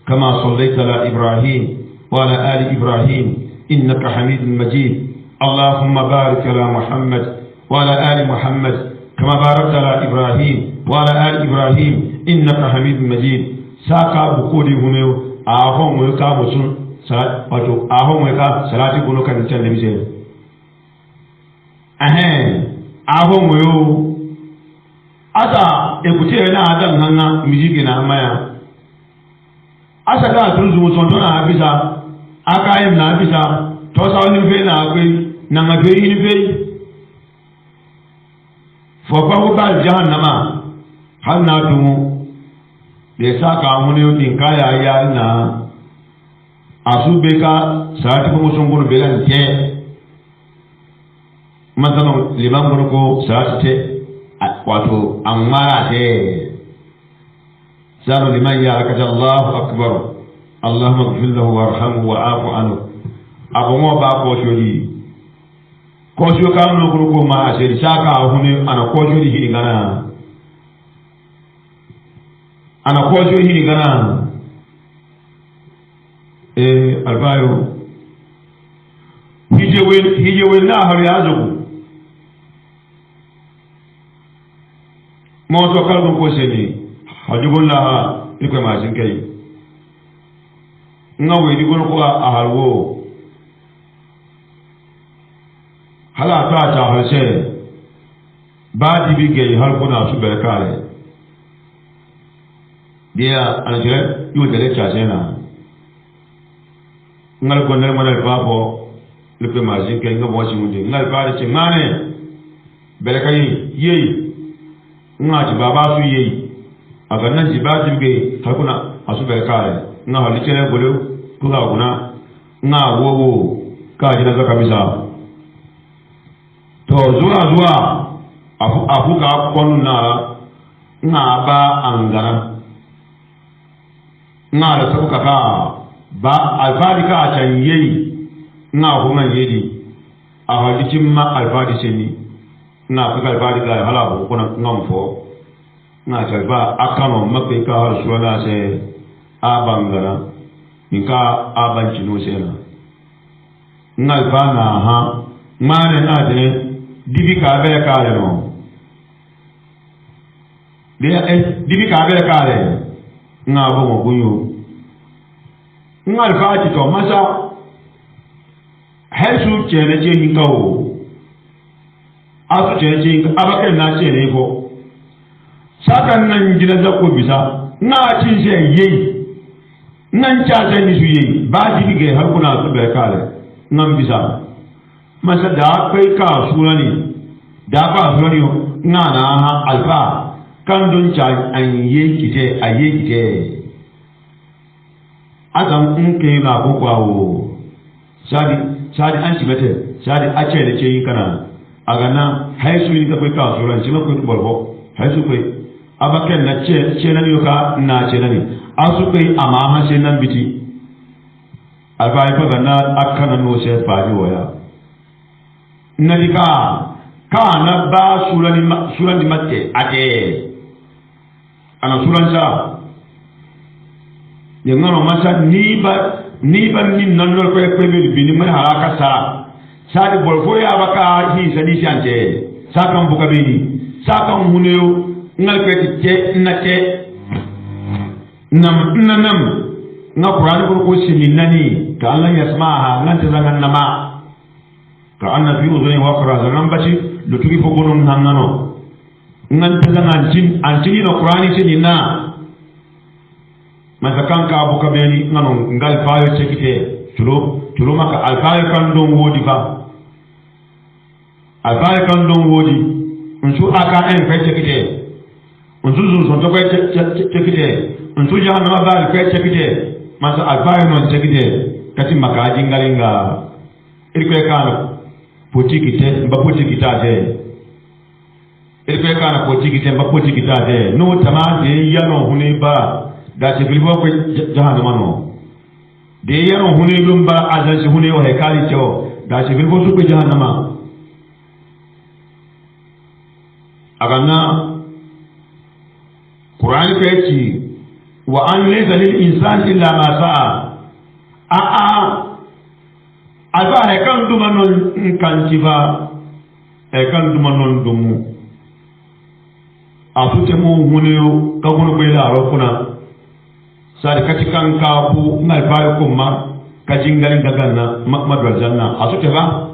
kama sallaita ala Ibrahim wa ala ali Ibrahim innaka Hamidum Majid Allahumma barik ala Muhammad وعلى آل محمد كما باركت على إبراهيم وعلى آل إبراهيم إنك حميد مجيد ساكا بكودي هنيو أهون ويكا مسون صلاة واتو أهون ويكا صلاة بلو كان تشان نبيسي أهون ويو أتا إكوتي هنا آدم نانا ميزيكي نامايا أتا كا تنزو مسونتونا أبسا أكايم نابسا توسا ونفي ناكوي نانغفي نفي fofahu ka jahannama har na tumu da ya saka wani yankin kaya ya na asu be ka sati kuma sun gudu belan te masalan liman gurko sati te wato an mara te sanu liman ya aka ce Allahu akbar Allahumma ighfir lahu warhamhu wa'fu anhu abu mo ba ko shodi kojo ka no gurgo ma asiri saka hune ana kojo di hidi gana albayo hijewe na har ya zugu mo to kalgo ko seni hajubullah iko ma sin kai ngawe di gurgo a harwo hala ta ta harshe ba di bige har kuna su barkare dia anjere yu dele cha sena ngal ko ner manal babo le pe majin ke ngabo ci munde ngal bare ci mane barkai yeyi ngati baba su yeyi aga nan ji ba dimbe har kuna asu barkare nga hali cene bolo kula kuna nga wowo ka jina zaka bisa to zuwa afu ka konu na ba angara na da sabuka ka ba alfadi ka can yayi na kuma yedi a hajjin ma alfadi seni na ka alfadi ga hala ko kuna ngam fo na ta ba akano makai ka har suwana se abangara ninka abanci no sena ngal ba na ha mane na de dibi ka be ka le no dibi ka be ka le nga bo mo bunyo ngal fa ti to masa hesu chene je hinka o asu chene je abake na chene ko sakan nan gina zakko bisa na cin je yeyi nan cha je ni su yeyi ba dibi ge har kuna su be ka le nan bisa masa da kai ka surani da ba surani na alfa kan don cha an ye kite aye kite adam in kai na gogwa wo sadi an ci mate sadi a ce da ce yi kana a gana haisu yi ka kai ka surani shi na kai bolbo haisu kai abaken na ce na ne ka na ce na ne asu kai amma ha sai nan biti alfa yi fa gana akana no sai faji waya nalika kana ba surani matte ate ana suransa yengano masa niba min nanol ko be bini man haraka sa de bolfo ya baka hi sani chante sa kam buka bini sa kam huneyo ngal ko te nate nam nga Qur'an ko siminani ka Allah yasmaha nan tazangan nama ka anna fi udhuni waqra zanam bachi lutugi fogonon nangano nan tazangan jin antini no Qur'ani sinina masakan ka buka beni ngano ngal fayo chekite tulo maka alfayo kan don wodi fa alfayo kan don wodi unsu aka en fa chekite unsu zun to ko chekite unsu jahannama ba ko chekite masa alfayo non chekite kati maka jingalinga irko kana potikite mba potikita de irko kana potikite mba potikita de no tamade yano huniba da ce bilbo ko jahannama no de yano hune dum ba azan ci hune o hekali to da ce bilbo su ko jahannama agana Qur'an ko yace wa an laysa lil insani illa ma sa'a alba hekan dum non kan tiba hekan dum non dum afute mo hune o ka hono ko ila ro kuna sari katika nkabu ngal bayo kuma kajingali gaganna madwal janna asute ba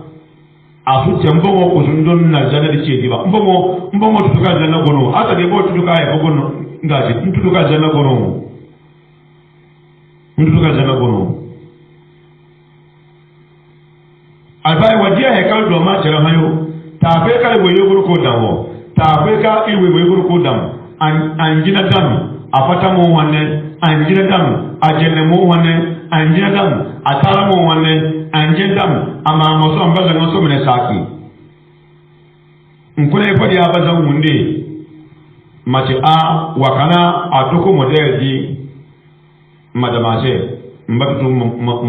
asute mbongo ko ndon na janna di chedi ba mbongo tutuka janna gono ata de bo tutuka e gono ngaji tutuka janna gono tutuka janna gono albai wadia he kal do ma tera hayo ta fe kale wo yogoro ko dawo ta fe ka iwe wo yogoro ko dam anjina dam afata mo wanne anjina dam ajene mo wanne anjina dam atara mo wanne anjina dam ama moso ambaza ngoso mene saki nkule podi abaza munde mati a wakana atoko model di madamaje mbatu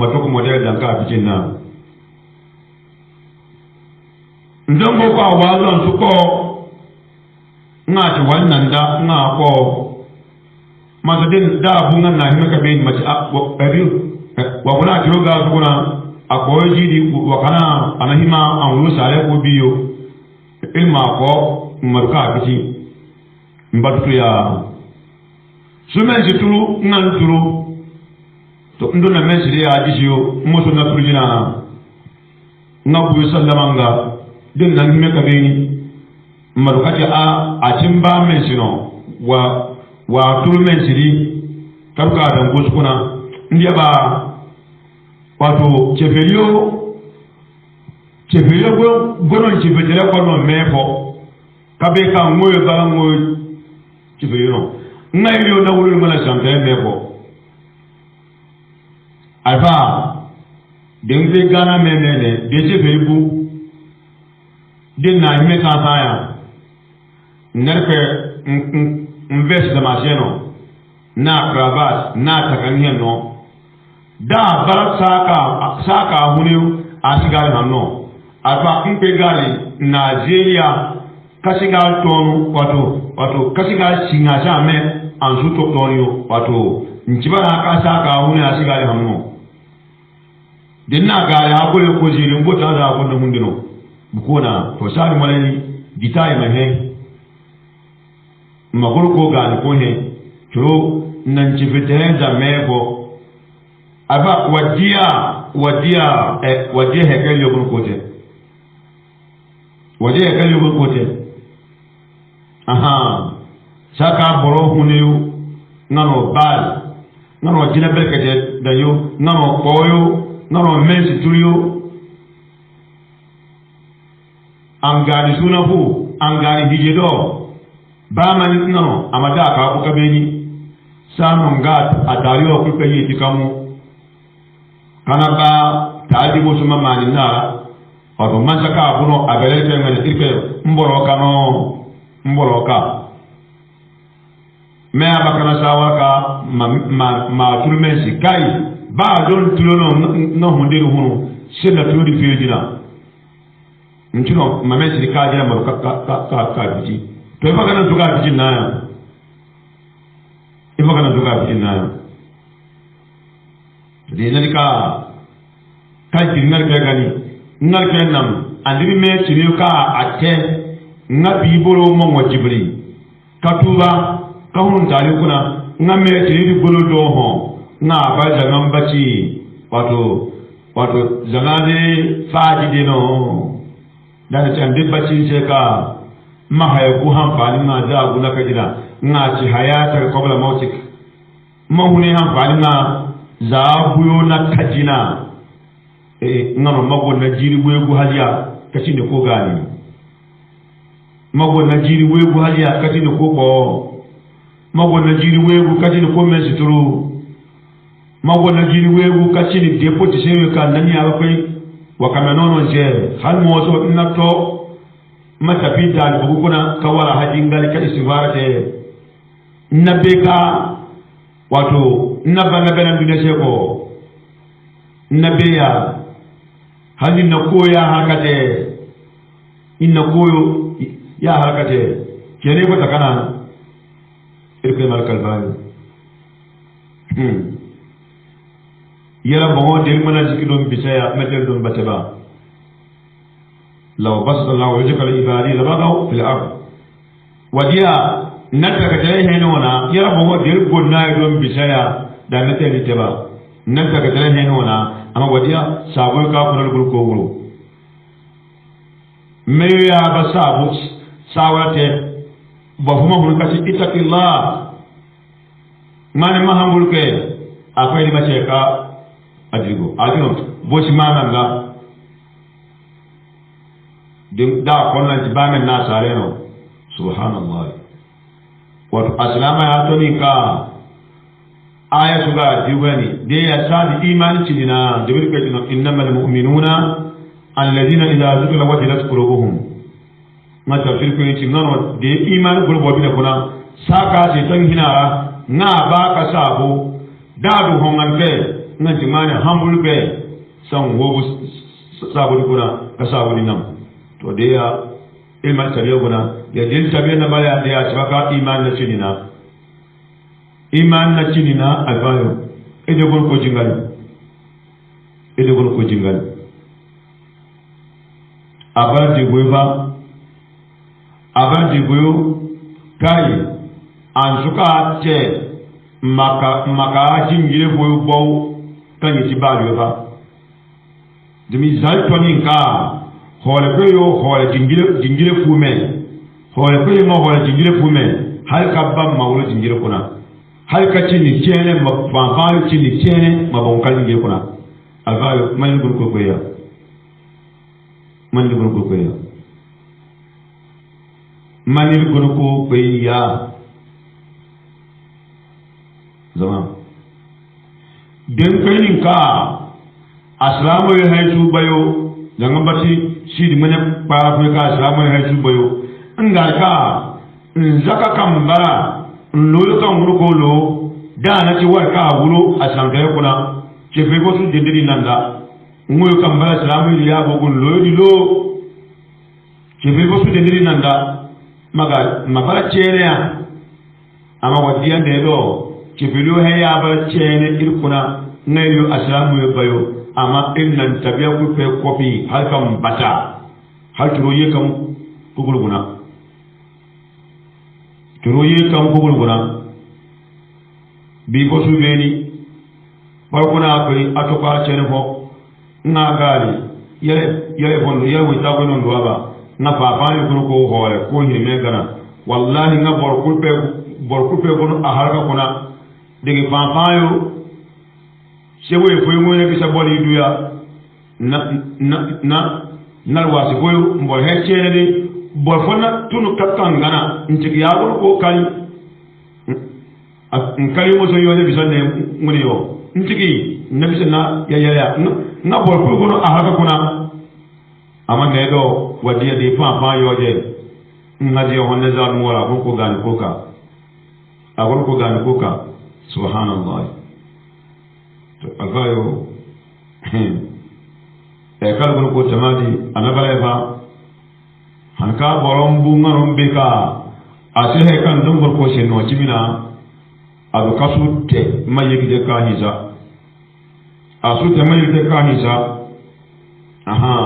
matoko model danka bitina ndongo kwa wazo nsuko ngati wannanda ngako mazadin da bungan na himaka be mace wa kuna kiro ga kuna akoji di wa kana anahima an rusale ko biyo ilma ko maruka kiti mbatu ya sumen situlu ngan turu to ndona mesri ya disio moso na turjina ngabu sallamanga din nan himaka be maruka a timba mesino wa turmen siri karuka da nguskuna ndiya ba wato chefeliyo gonon chefeliyo kono mefo kabe ka ngoyo ba ngoyo chefeliyo ngayo na wuri mala champe mefo alfa dengbe gana memene de chefelibu din na hime ka saya nerke invest da machino na cravat na takaniya no da barak saka huniu asigal hanno alfa impe gali Nigeria kasigal tonu wato kasigal singa jame anzu to tonio wato nchibana ka saka huniu asigal hanno dinna gali hakule ko jiri mbota da ko ndundino bukona to sari malai gitai mahe maguru ko gani ko he to nan ci fitere da mego aba wadia he kali yo kote wadia kali yo kote aha saka boro huniu ngano bal ngano jina berkete dayo ngano koyo ngano mensi turiyo angani sunafu angani hijedo baman no amada ka ko kabeni sanon gat adariyo ko kayi tikamu kana ba taadi bo suma mani na wato man saka buno abele te ngene tirke mboro ka me abakana sawaka ma turmensi kai ba don tulono no hundiru hunu sena tuli fiidina ntino mameti ka jira mar ka biji to ifa kana duga biji na ifa kana duga biji na de nalika ka jinnar ga gani ngal ke nam andiri me tini ka ate ngabi bolo mo mo jibri katuba ka hun tali kuna ngame tini bolo do ho na ba jangam baci wato zangane faji dino dan can bi baci je ka mahaya ku hanfani ma da guna ka gida na ci hayatar qabla mautik mahuni hanfani na za buyo na kajina ngano mago na jiri wegu haliya kaci ne ko gani mago na jiri wegu haliya kaci ne ko ko mago na jiri wegu kaci ne ko men situru mago na jiri wegu kaci ne deputy sewe ka nani akwai wa kamanono je hal mo so nato mata bidal bugu kuna kawara hadin gal ka istibarate nabeka wato nabana bana duniya ce ko nabiya halin na koya harkate inna koyo ya harkate kene ko takana irke mal kalbani yara bawo del mana zikidon bisaya metel don bataba law basata Allah wajhaka li ibadi labagaw fil ard wadiya nata ka tare henona yara bawo del gonna don bisaya da metel teba nata ka tare henona ama wadiya sabo ka kunal gul ko wuro me ya ba sabo sawate ba huma hul ka ittaqillah mane mahambul ke akwai ni mace ka adigo adino bosi mama nga dim da konan ti bamen na sareno subhanallah wa aslama ya toni ka aya suga diwani de ya sadi imani cinina de birke dino innamal mu'minuna alladhina idha zikra wajilat qulubuhum mata firko yi ngano de imani gurbo bi da kuna saka ce tan hinara na ba ka sabo dadu honganke na jimani hambul be san wobu sabo kuna ka sabo ni nam to de ya ilman tabiya kuna ya din tabiya na baya de ya saka iman na cinina iman na cinina albayo ede gol ko jingal abardi goyba abardi goyo kai an suka te maka jingire goyo bow kan yi balu ba demi zal toni ka hole ko yo hole jingire fume hole ko yo hole jingire fume hal kabba mawlo jingire kuna hal ka cini cene ma fanfayo cini cene ma bon kan jingire kuna alfayo man gol ko ya man gol ko ya man gol ko ya zama den kainin ka aslamu ya haitu bayo jangan bati shi di mana pa ka aslamu ya haitu bayo ngal ka nzaka kambara nlolo kan wuro lo da na ci war ka wuro aslan ga kuna ce fe ko su dindiri nanda ngoyo kambara aslamu ya bo gun lo di lo ce fe ko su dindiri nanda maga mabara chere ya ama wadiya de do kibilo he ya ba cene irkuna ngayo aslamu ya bayo amma innan tabiya ku fe kopi halkam bata hal turo ye kam kugulguna bi ko su beni ba kuna ko atoka cene fo na gali yele bondo yele wita ko non doaba na papa ni ko hore ko ni me gana wallahi nga bor kulpe ko a harka kuna digi fanfayo sewe foy mo ne bisa boli duya na wasi boyo mbol he cene de bol fona tunu kakkan gana ntiki ya ko kan nkali mo so yo ne bisa ne nguni yo ntiki na bisa na ya na bol ko a harka kuna amane do wadiya de fanfayo je ngaje wonne za mo wala ko gan koka agor ko gan koka subhanallah to agayo e kala ko tamadi anabara fa hanka borom bu ngarom beka ase kan dum ko se no jimina adu kasute mayigde ka hisa asute mayigde ka hisa aha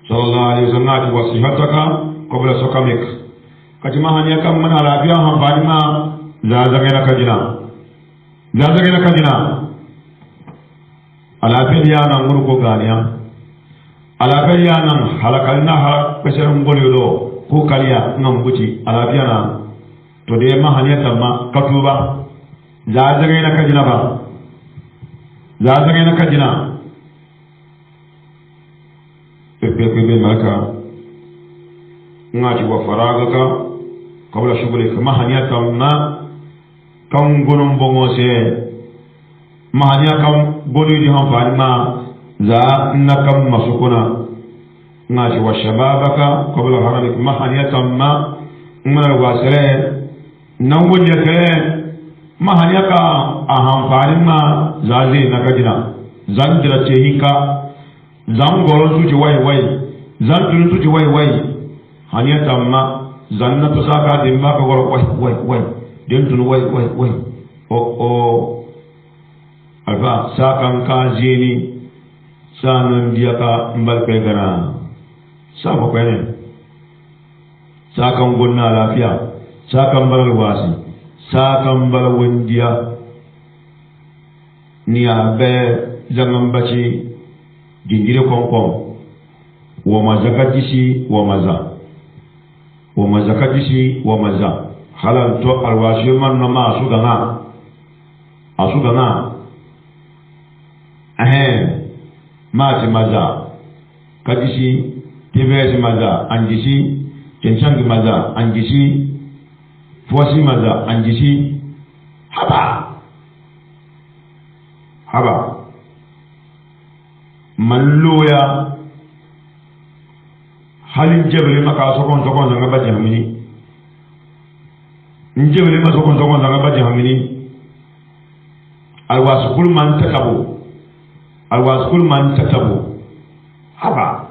sallallahu alaihi wasallam wasihataka qabla sakamik kajima hanya kam mana lafiya han badima zazagena kajina alafiya nan murko ganiya alafiya nan halakalna pesherum bolyo ko kaliya ngam buci alafiya na to de ma hanya tamma katuba zazagena kajina pepe maka ngati wa faragaka qabla shughulika ma hanya tamma kan gunun bongo se mahanya kam boni di hanfani ma za nakam masukuna ngaji wa shababaka qabla haramik mahanya tamma ngana wasere nango nyeke mahanya ka ahanfani ma zazi nakajina zandira chehika zangoro tuji wai zanduru tuji wai hanya tamma zanna to saka dimba ko wai dentun wai o alfa sakan ka jeni sanan dia ka mbal pe gana sako kwene sakan gonna lafiya sakan balal wasi sakan bal wondiya ni abe zaman baci dingire konkon wa mazakatisi wa maza halal to alwashi man na ma asugana mati maza kadisi tibesi maza anjisi kenchangi maza anjisi fosi maza anjisi haba malloya halin jebele maka sokon zanga baje hamini njebele ma sokon zanga baje hamini alwaskul man tatabu haba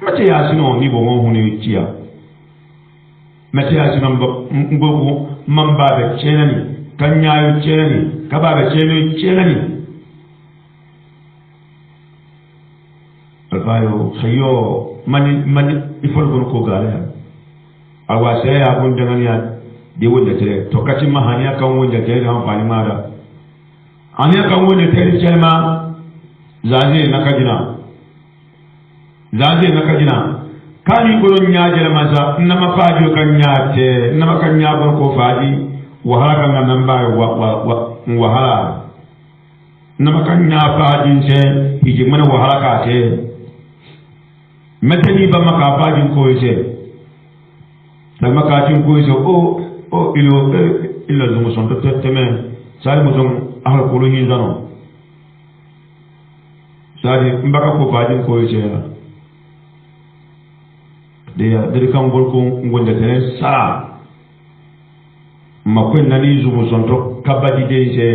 mate ya sino ni bongo huni tia mate ya sino mbogo mamba be chenani kanyayo chenani kababa chenani alfayo khayo mani ifol ko gale alwase ya gun dangania de wonde tere to kati mahania kan wonde tere han fani mada ania kan wonde tere chelma zaje nakajina kani goro nyaaje maza nama fadio kan nyaate nama kan nyaabo ko faadi wahala kan namba wahala nama kan nyaafadi se hiji mana wahala ka te metani ba maka faadi ko ise sama kacin ko ise o ilo zumu son teme sari mutum ahal kulu hin zano sari mbaka ko faadi ko ise de kan golko ngonde tene sa makwen nani zumu son to kabadi dense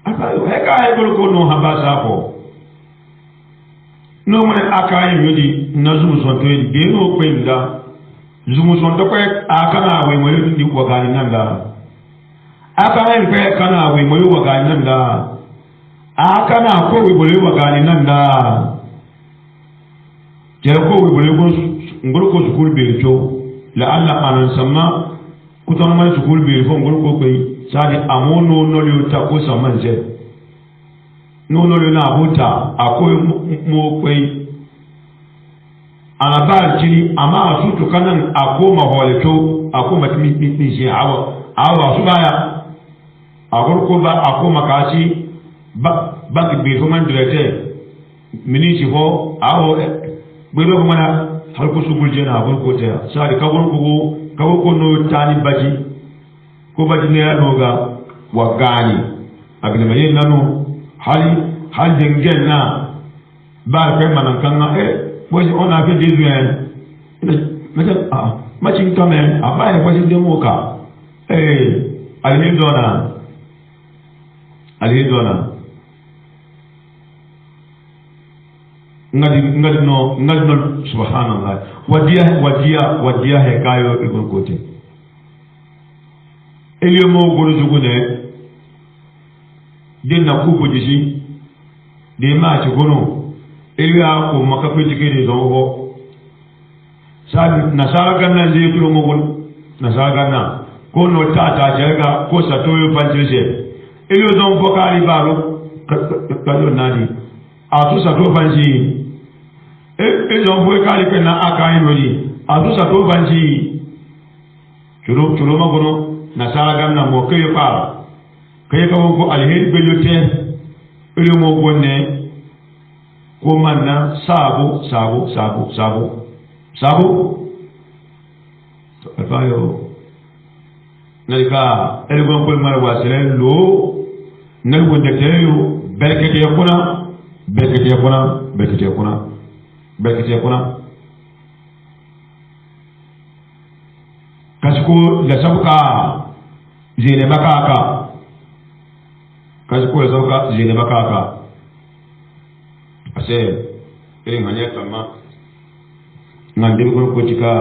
abayo heka ay golko no habasa ko no mo aka ay yodi na zumu son to de no kwenda zumu son to ko akana we mo yodi ko gani nanda aka ay ko kana we mo yo gani nanda akana ko we bole wa gani nanda je ko we bole ko ngol ko sukul be to la alla anan sama kutan man sukul be fo ngol ko koy sadi amono no le ta ko samanje no le na buta akoy mo koy ana ba jini ama asutu kanan akoma holeto akoma mi je awa subaya agor ko ba akoma kashi ba bi fo man direte minisi fo awo gbero ko mana har ko sugul jena abul ko te sari kawon ko no tani baji ko baji ne ya noga wa gani abin mai nanu hal dengen na ba kai manan kan na boji ona ke dizu en meta machin kame abai ko ji demoka alhindona alhidona ngadi no subhanallah wadia he kayo ibn kote elio mo goro jugune den na kubo jisi de ma ci gono elio ko makafe tikere zongo sabi nasara ganna je tulo mo gon nasara ganna ko no tata jega ko satoyo panjese elio zon fokali balo kalo nadi atu sato panji zon fokali ke na akai nodi atu sato panji chulo mo gono nasara ganna mo kay pa kay ko alheri belote elio mo gonne ko manna sabu afayo nalika elgon ko mara wasere lo nalgo ndeteyo berkete kuna kasiko la sabuka jene bakaka ase irin hanyar kama ngandin ko tika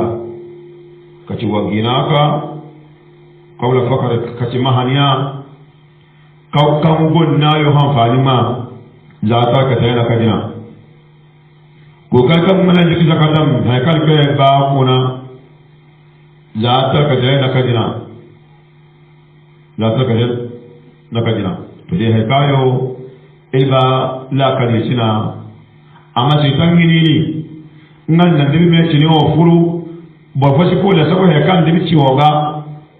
kaci waginaka kawla fakar kaci mahaniya kan gonna yo hanfani ma za ta ka tayana kadina ko kan mana jiki zakatam haikal ke ba kuna za ta ka tayana kadina to dai haikayo ilba la kalisina amma sai tan gini nan da dilme ci ne o furu bo fosi ko la sabo he kan dimi ci oga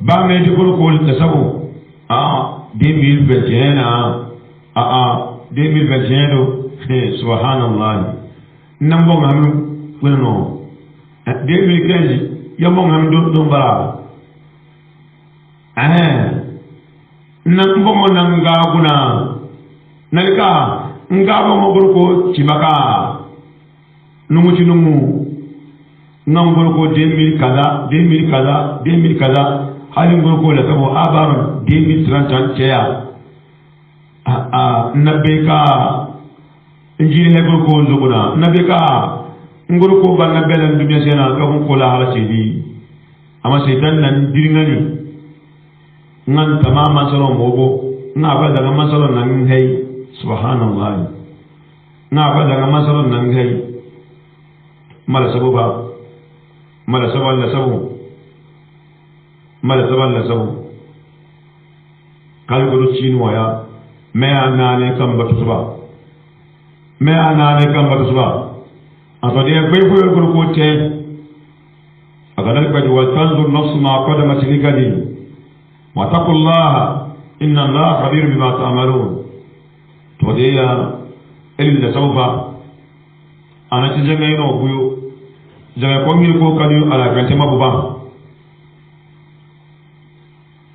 ba me di ko la sabo 2021 2021 subhanallah nan bo ngam wono 2015 yambo ngam do bara nan bo mo nan ga guna nalika ngaba mo ko cimaka numu ci numu ngam ko 2000 kaza halin ko la tabo abaron 2030 ceya nabeka injili he ko zuguna nabeka ngol ko banna belan dunya sena ko la hala cedi ama setan nan diringani ngan tamama salo mobo na ba daga masalo nan hay subhanallah na ba daga masalo nan hay mala sabu kal go chinu ya me anane kam batu suba ato de gbe ko te agadal ko wa tanzur nafsu ma qadamat ligadi wa taqullaha inna allaha khabir bima ta'malun to de ya illa sawfa ana ci jangay no buyo jaga ko ngir ko kanu ala gante mabuba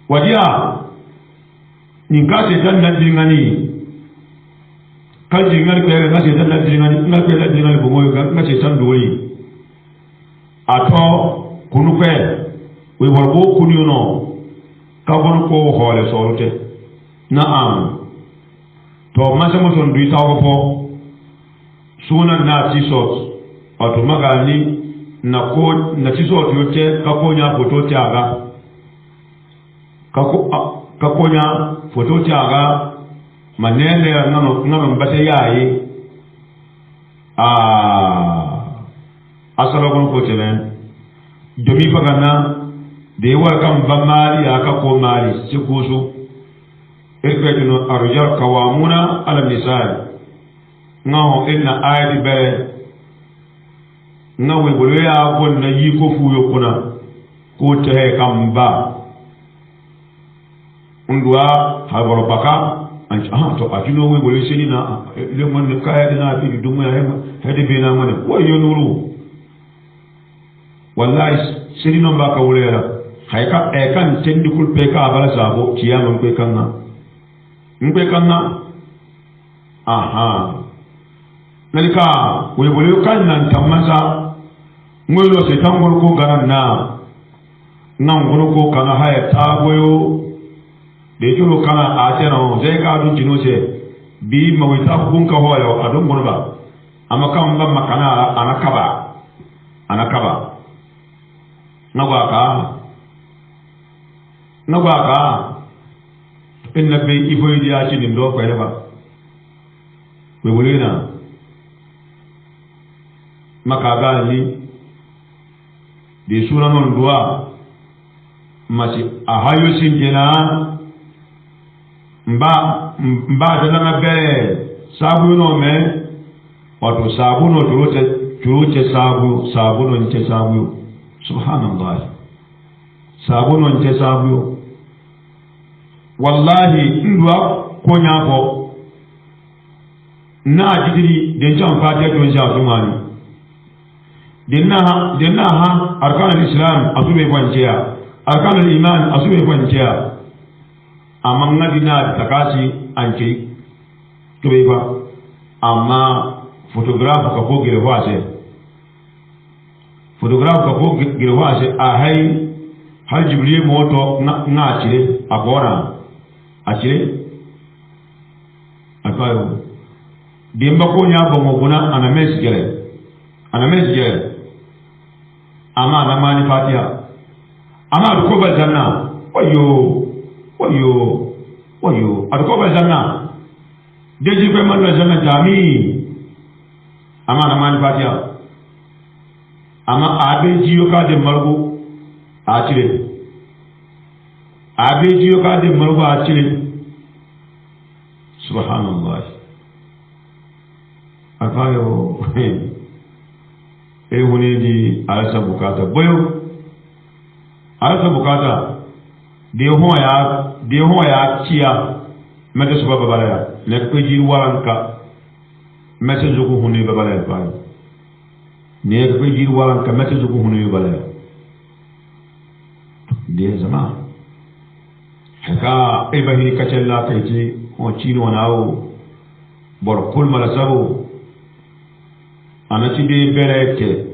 wadiya ni gase dan nan dingani kan jingal ko ga gase dan nan dingani ngal ko dan dingani bo moyo ga gase tan dori ato kunu pe we warbo kunu no ka bon ko hole sorute na'am to masa mo ton duita ko suna na tisot auto magani na tisot yote ka ko nya foto tiaga ka konya foto tiaga manene ngano mbate yayi asalo ko telen domi fagana de war kam bamali aka ko mali sikusu ekretino arjar kawamuna ala misal ngaho inna ayati be ngawe bolya ko na yiko fuyo kuna ko te kamba undwa haboro baka to ajuno we bolya seni na le mon kaya dina fi dumu ya hede be na mon ko yonuru wallahi seni no baka wulera hayka e kan tendi kul pe ka bala sabo ciyama pe kanna aha nalika we bolyo kan nan tamasa ngolo se tangol ko garan na nan golo ko kana haya tagoyo de chulo kana ateno je ka du jinose bi mawita kun ka hoyo adun gonba amaka mba makana anakaba nagwaka inna be ifoyidi ya ci ndo ko reba we wulina maka gani de sura non duwa machi ahayo sinjena mba dana be sabu no me wato sabu no turote sabu no nche sabu subhanallah sabu no nche sabu wallahi ndwa konya ko na jidiri den jam fatiha don ja tumani denna ha arkan al-islam asube kwanjia arkan al-iman asube kwanjia amanga dina takasi anche tubeba amma photographe ka ko gire wase a hay hal jibril moto na chire agora achire akayo dimba ko nya bongo guna ana mesgere ama na mani fatiha ama ko ba janna wayo ko ba janna deji ko man janna jami ama na mani fatiha ama abeji yo ka de margo achire subhanallah akayo huni di alasa bukata boyo alasa bukata de ho ya chia mete so baba ya ne ko ji waranka message ko huni baba ya ba ne ko ji waranka message ko huni baba ya de zama haka ibahi kacella kaiti o chino nawo bor kul malasabu anati de bereke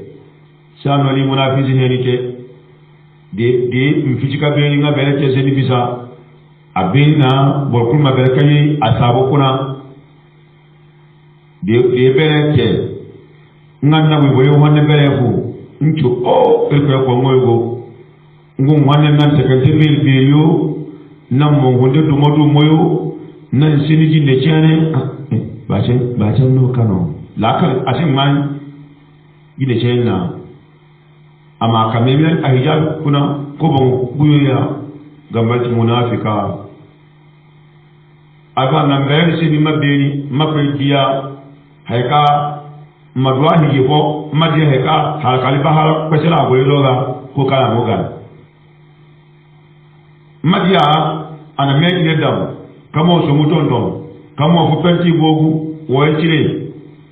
sano li munafizi henike de mfijika be nga bereke zeni bisa abina bor kul mabereke yi asabo kuna de bereke nganna we boyo wonne berefu nchu o elko ko ngoygo ngum wanne nan te kan tebil biyo nam mo wonde du modu moyo nan siniji ne chane bache no kano lakal asin man gide chena ama kamemian ahijab kuna ko bon buyo ya gambati munafika aba namber sini mabeni mapedia haika madwani yebo madie haika halakali bahara kwesela boyoga ko kala moga madia ana meji ne dam kamo so mutonton kamo fo penti bogu woytire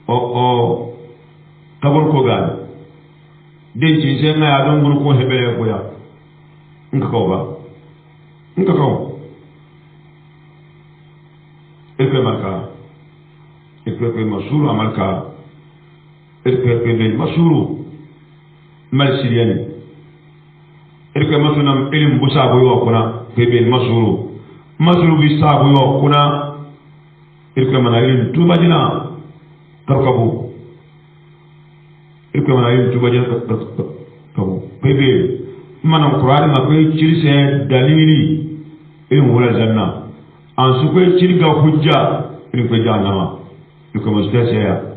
o tabon ko gal den ci sen na don gun ko hebele ko ya nka ko ekwe masuru amalka ekwe masuru mal siriyani ekwe masunam ilim busa boyo kuna kebe masuru bisa boyo kuna ekwe manayim tubajina tarkabu ekwe manayim tubajina tarkabu kebe manam qur'an ma ko cilse dalili ilim wala janna an su ko cilga hujja ilim ko jannama ko masdasiya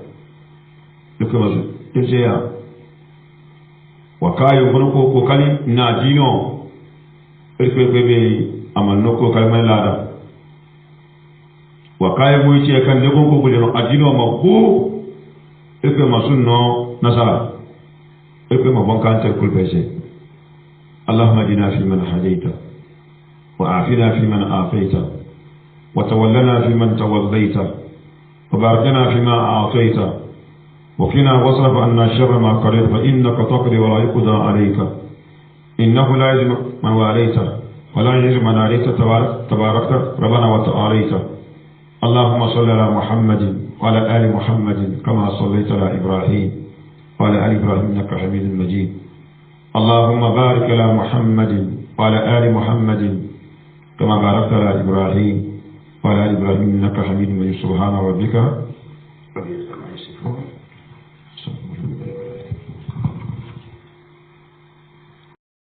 wakayo ko kali na dino ekwe amanno ko kalma lada wakayo mo ci kan de ko guleno adino ma ko ekwe masunno nasara ekwe ma bankan ter kul pese allahumma dina fi man hadaita wa afina fi man afaita wa tawallana fi man tawallaita wa barik lana fi ma a'taita وقنا واصرف عنا شر ما قضيت فإنك تقضي ولا يقضى عليك إنه لا يذل من واليت ولا يعز من عليت تباركت ربنا وتعاليت اللهم صل على محمد وعلى آل محمد كما صليت على إبراهيم وعلى آل إبراهيم إنك حميد مجيد اللهم بارك على محمد وعلى آل محمد كما باركت على إبراهيم وعلى آل إبراهيم إنك حميد مجيد. سبحان ربك